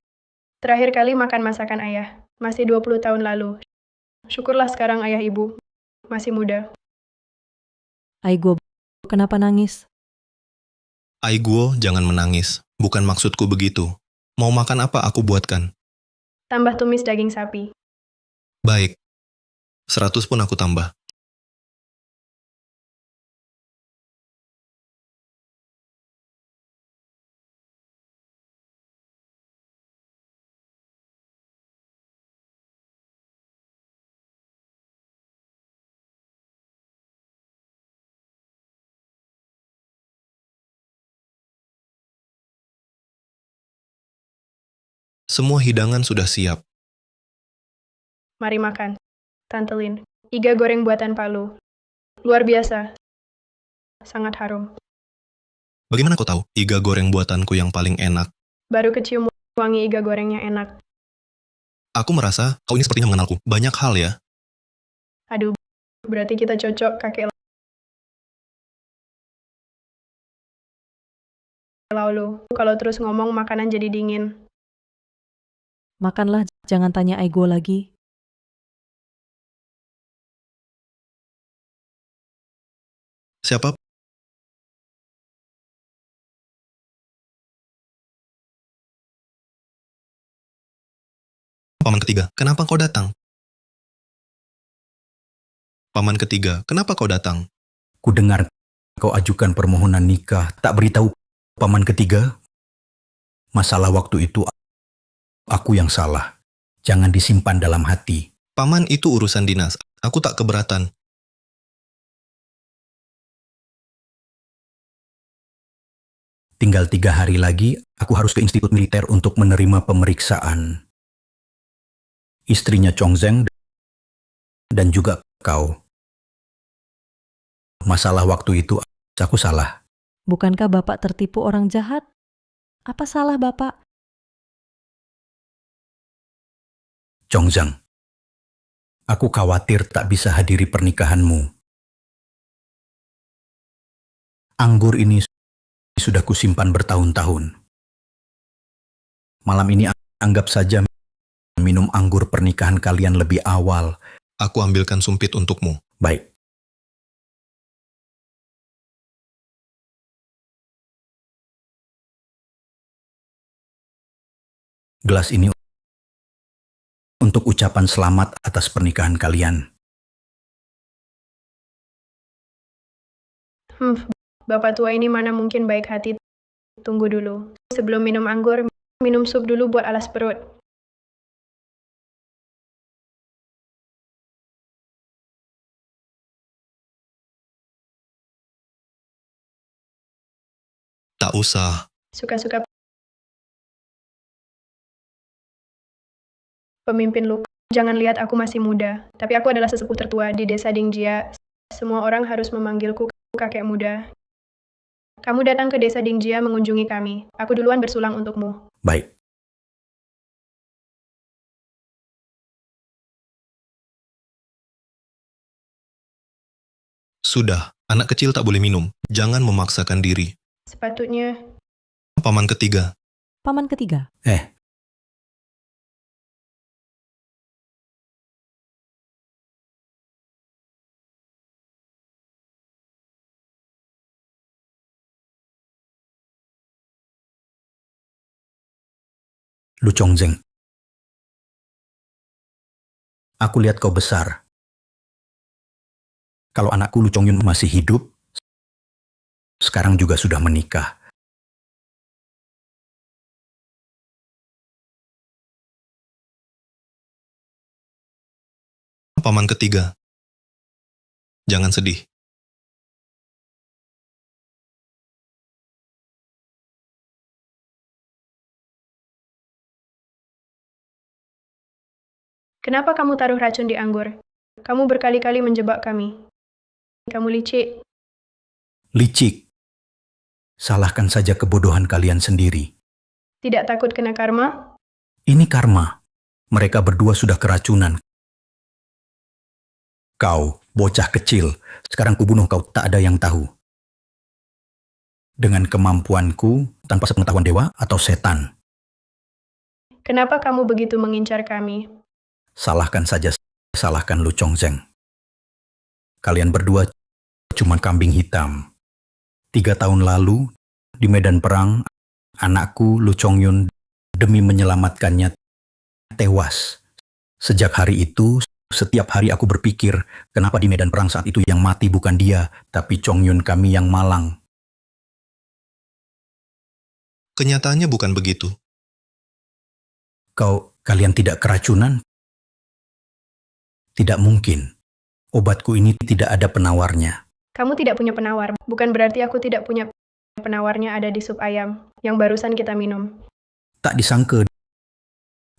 Terakhir kali makan masakan ayah. Masih 20 tahun lalu. Syukurlah sekarang ayah ibu. Masih muda. Aigo, kenapa nangis? Aiguo, jangan menangis. Bukan maksudku begitu. Mau makan apa aku buatkan? Tambah tumis daging sapi. Baik. 100 pun aku tambah. Semua hidangan sudah siap. Mari makan. Tante Lin, iga goreng buatan Pak Lu. Luar biasa. Sangat harum. Bagaimana kau tahu iga goreng buatanku yang paling enak? Baru kecium wangi iga gorengnya enak. Aku merasa kau ini sepertinya mengenalku. Banyak hal ya. Aduh, berarti kita cocok kakek laulu. Kalau terus ngomong makanan jadi dingin. Makanlah, jangan tanya Aigo lagi. Siapa? Paman ketiga, kenapa kau datang? Paman ketiga, kenapa kau datang? Ku dengar kau ajukan permohonan nikah, tak beritahu paman ketiga? Masalah waktu itu aku yang salah. Jangan disimpan dalam hati. Paman, itu urusan dinas. Aku tak keberatan. Tinggal 3 hari lagi, aku harus ke institut militer untuk menerima pemeriksaan. Istrinya Chong Zeng dan juga kau. Masalah waktu itu, aku salah. Bukankah Bapak tertipu orang jahat? Apa salah Bapak? Chong Zeng, aku khawatir tak bisa hadiri pernikahanmu. Anggur ini sudah kusimpan bertahun-tahun. Malam ini anggap saja minum anggur pernikahan kalian lebih awal. Aku ambilkan sumpit untukmu. Baik. Gelas ini untuk ucapan selamat atas pernikahan kalian. Bapak tua ini mana mungkin baik hati. Tunggu dulu. Sebelum minum anggur, minum sup dulu buat alas perut. Tak usah. Suka-suka pemimpin Lu. Jangan lihat aku masih muda, tapi aku adalah sesepuh tertua di desa Dingjia. Semua orang harus memanggilku kakek muda. Kamu datang ke desa Dingjia mengunjungi kami. Aku duluan bersulang untukmu. Baik. Sudah, anak kecil tak boleh minum. Jangan memaksakan diri. Sepatutnya. Paman ketiga. Paman ketiga. Lu Chong Zeng. Aku lihat kau besar. Kalau anakku Lu Chong Yun masih hidup, sekarang juga sudah menikah. Paman ketiga. Jangan sedih. Kenapa kamu taruh racun di anggur? Kamu berkali-kali menjebak kami. Kamu licik. Licik. Salahkan saja kebodohan kalian sendiri. Tidak takut kena karma? Ini karma. Mereka berdua sudah keracunan. Kau, bocah kecil, sekarang kubunuh kau, tak ada yang tahu. Dengan kemampuanku, tanpa sepengetahuan dewa atau setan. Kenapa kamu begitu mengincar kami? Salahkan saja, salahkan Lu Chong Zeng. Kalian berdua cuma kambing hitam. 3 tahun lalu, di medan perang, anakku Lu Chong Yun demi menyelamatkannya tewas. Sejak hari itu, setiap hari aku berpikir, kenapa di medan perang saat itu yang mati bukan dia, tapi Chong Yun kami yang malang. Kenyataannya bukan begitu. Kalian tidak keracunan? Tidak mungkin. Obatku ini tidak ada penawarnya. Kamu tidak punya penawar. Bukan berarti aku tidak punya penawarnya ada di sup ayam yang barusan kita minum. Tak disangka,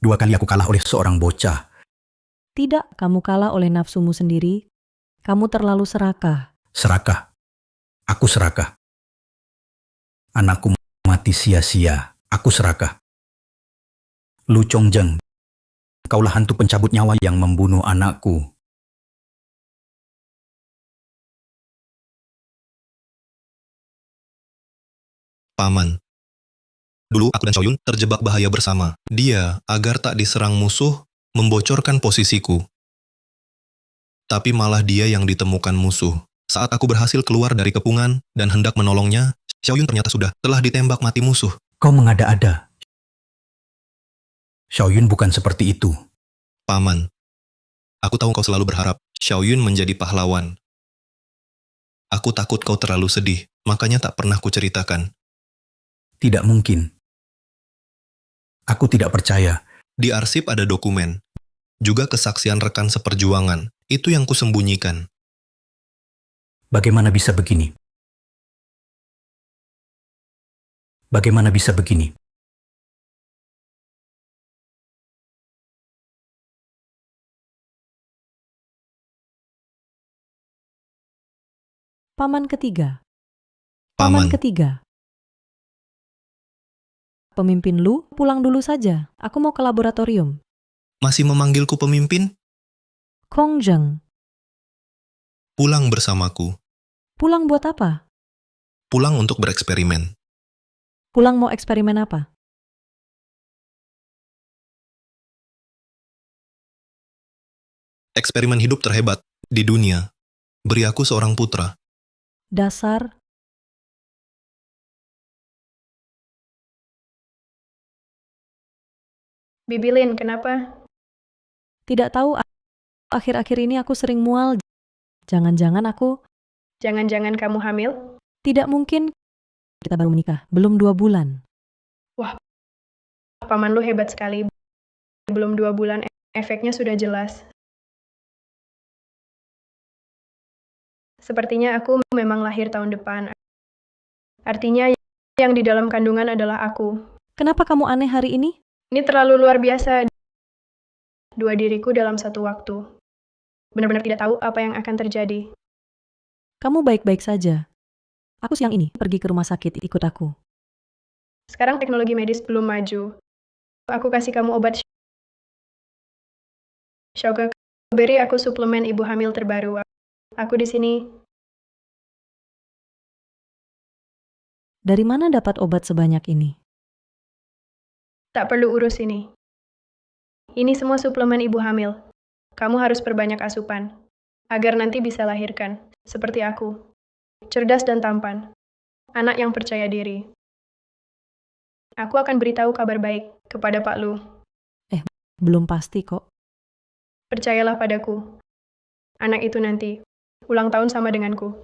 2 kali aku kalah oleh seorang bocah. Tidak, kamu kalah oleh nafsumu sendiri. Kamu terlalu serakah. Serakah. Aku serakah. Anakku mati sia-sia. Aku serakah. Lu Chongjeng, kaulah hantu pencabut nyawa yang membunuh anakku. Paman. Dulu aku dan Xiaoyun terjebak bahaya bersama. Dia, agar tak diserang musuh, membocorkan posisiku. Tapi malah dia yang ditemukan musuh. Saat aku berhasil keluar dari kepungan dan hendak menolongnya, Xiaoyun ternyata telah ditembak mati musuh. Kau mengada-ada. Xiaoyun bukan seperti itu. Paman, aku tahu kau selalu berharap Xiaoyun menjadi pahlawan. Aku takut kau terlalu sedih, makanya tak pernah kuceritakan. Tidak mungkin. Aku tidak percaya. Di arsip ada dokumen, juga kesaksian rekan seperjuangan. Itu yang kusembunyikan. Bagaimana bisa begini? Bagaimana bisa begini? Paman ketiga. Paman ketiga. Pemimpin Lu, pulang dulu saja. Aku mau ke laboratorium. masih memanggilku pemimpin? Chongjeng, Pulang bersamaku. pulang buat apa? Pulang untuk bereksperimen. Pulang mau eksperimen apa? Eksperimen hidup terhebat di dunia. Beri aku seorang putra. Dasar. Bibi Lin, kenapa? Tidak tahu, akhir-akhir ini aku sering mual. Jangan-jangan aku... Jangan-jangan kamu hamil? Tidak mungkin. Kita baru menikah, belum 2 bulan. Wah, paman lu hebat sekali. Belum 2 bulan, efeknya sudah jelas. Sepertinya aku memang lahir tahun depan. Artinya yang di dalam kandungan adalah aku. Kenapa kamu aneh hari ini? Ini terlalu luar biasa. 2 diriku dalam satu waktu. Benar-benar tidak tahu apa yang akan terjadi. Kamu baik-baik saja. Aku siang ini pergi ke rumah sakit, ikut aku. Sekarang teknologi medis belum maju. Aku kasih kamu obat Xiaoke, beri aku suplemen ibu hamil terbaru. Aku di sini. Dari mana dapat obat sebanyak ini? Tak perlu urus ini. Ini semua suplemen ibu hamil. Kamu harus perbanyak asupan. Agar nanti bisa lahirkan. Seperti aku. Cerdas dan tampan. Anak yang percaya diri. Aku akan beritahu kabar baik kepada Pak Lu. Belum pasti kok. Percayalah padaku. Anak itu nanti ulang tahun sama denganku.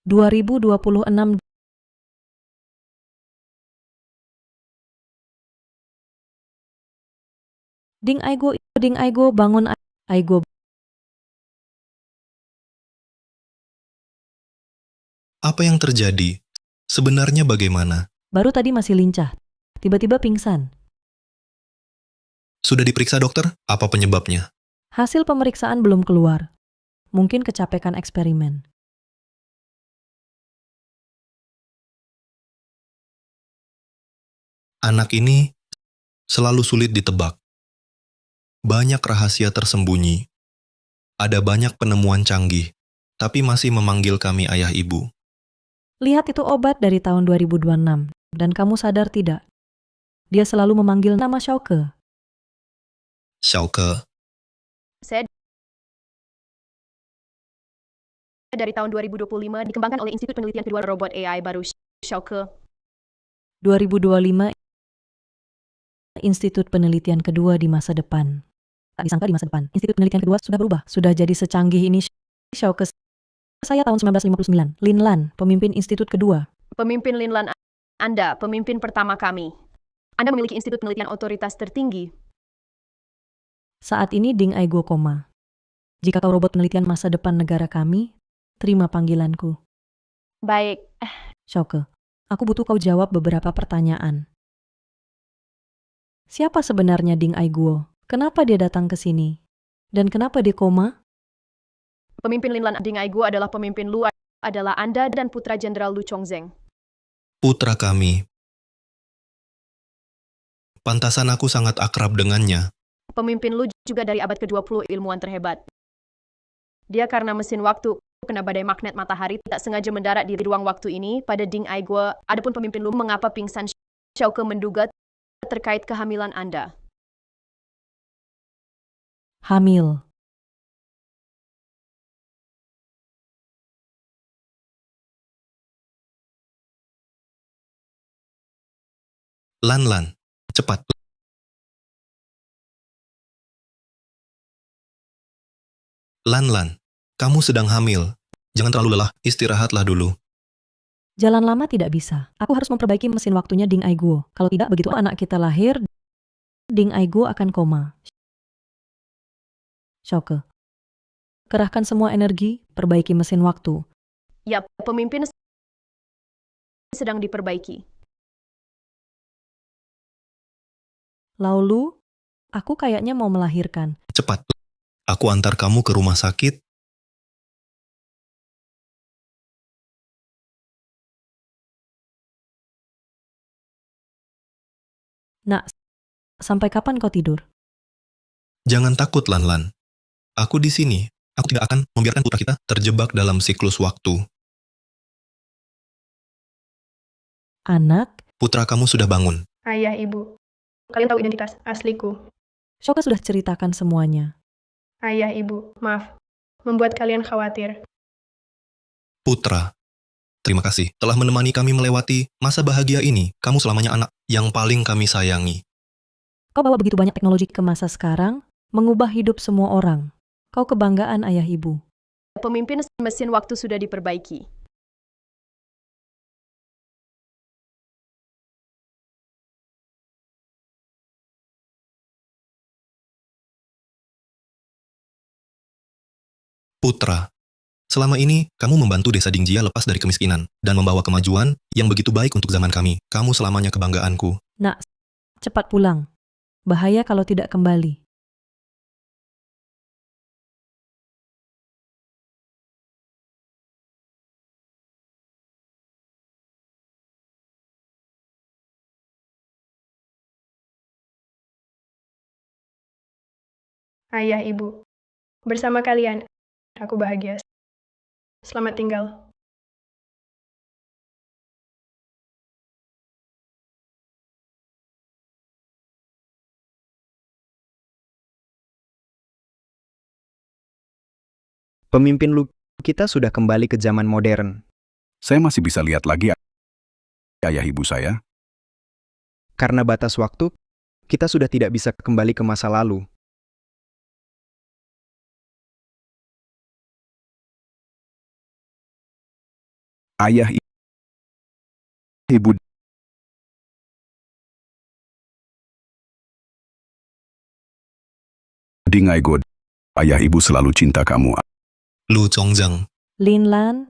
2026. Ding Aigo, bangun Aigo. Apa yang terjadi? Sebenarnya bagaimana? Baru tadi masih lincah. Tiba-tiba pingsan. Sudah diperiksa dokter? Apa penyebabnya? Hasil pemeriksaan belum keluar. Mungkin kecapekan eksperimen. Anak ini selalu sulit ditebak. Banyak rahasia tersembunyi. Ada banyak penemuan canggih, tapi masih memanggil kami ayah ibu. Lihat itu obat dari tahun 2026. Dan kamu sadar tidak? Dia selalu memanggil nama Xiaoke. Xiaoke, Saya dari tahun 2025 dikembangkan oleh Institut Penelitian Kedua Robot AI baru Xiaoke. 2025 Institut Penelitian Kedua di masa depan. Tak disangka di masa depan, Institut Penelitian Kedua sudah berubah. Sudah jadi secanggih ini Xiaoke. Saya tahun 1959, Lin Lan, pemimpin Institut Kedua. Pemimpin Linlan, Anda pemimpin pertama kami. Anda memiliki institut penelitian otoritas tertinggi. Saat ini Ding Aigo koma. Jika kau robot penelitian masa depan negara kami, terima panggilanku. Baik, Xiaoke, aku butuh kau jawab beberapa pertanyaan. Siapa sebenarnya Ding Aiguo? Kenapa dia datang ke sini? Dan kenapa dia koma? pemimpin Linlan Ding Aigu adalah pemimpin Lu adalah Anda dan Putra Jenderal Lu Chongzeng. putra kami, Pantasan aku sangat akrab dengannya. Pemimpin Lu juga dari abad ke-20 ilmuwan terhebat. Dia karena mesin waktu kena badai magnet matahari tak sengaja mendarat di ruang waktu ini pada Ding Ai Guo. Adapun pemimpin Lu mengapa pingsan, Xiaoke menduga terkait kehamilan Anda. Hamil. Lan, cepat. Lan, kamu sedang hamil. Jangan terlalu lelah, istirahatlah dulu. Jalan lama tidak bisa. Aku harus memperbaiki mesin waktunya Ding Ai Guo. Kalau tidak, begitu anak kita lahir, Ding Ai Guo akan koma. Xiaoke, kerahkan semua energi, perbaiki mesin waktu. Ya, pemimpin sedang diperbaiki. Laulu, aku kayaknya mau melahirkan. Cepat. Aku antar kamu ke rumah sakit. Nak, sampai kapan kau tidur? Jangan takut, Lan. Aku di sini. Aku tidak akan membiarkan putra kita terjebak dalam siklus waktu. Anak, Putra kamu sudah bangun. Ayah, ibu. Kalian tahu identitas asliku. Xiaoke sudah ceritakan semuanya. Ayah, ibu, maaf. Membuat kalian khawatir. Putra, terima kasih telah menemani kami melewati masa bahagia ini. Kamu selamanya anak yang paling kami sayangi. Kau bawa begitu banyak teknologi ke masa sekarang, mengubah hidup semua orang. Kau kebanggaan ayah ibu. Pemimpin mesin waktu sudah diperbaiki. Putra, selama ini kamu membantu desa Dingjia lepas dari kemiskinan dan membawa kemajuan yang begitu baik untuk zaman kami. Kamu selamanya kebanggaanku. Nak, cepat pulang. Bahaya kalau tidak kembali. Ayah, ibu. Bersama kalian, aku bahagia. Selamat tinggal. Pemimpin Lu kita sudah kembali ke zaman modern. Saya masih bisa lihat lagi ayah ibu saya. Karena batas waktu, kita sudah tidak bisa kembali ke masa lalu. Ayah ibu Ding Ai Guo. Ayah ibu selalu cinta kamu. Lu Chongzhang. Lin Lan,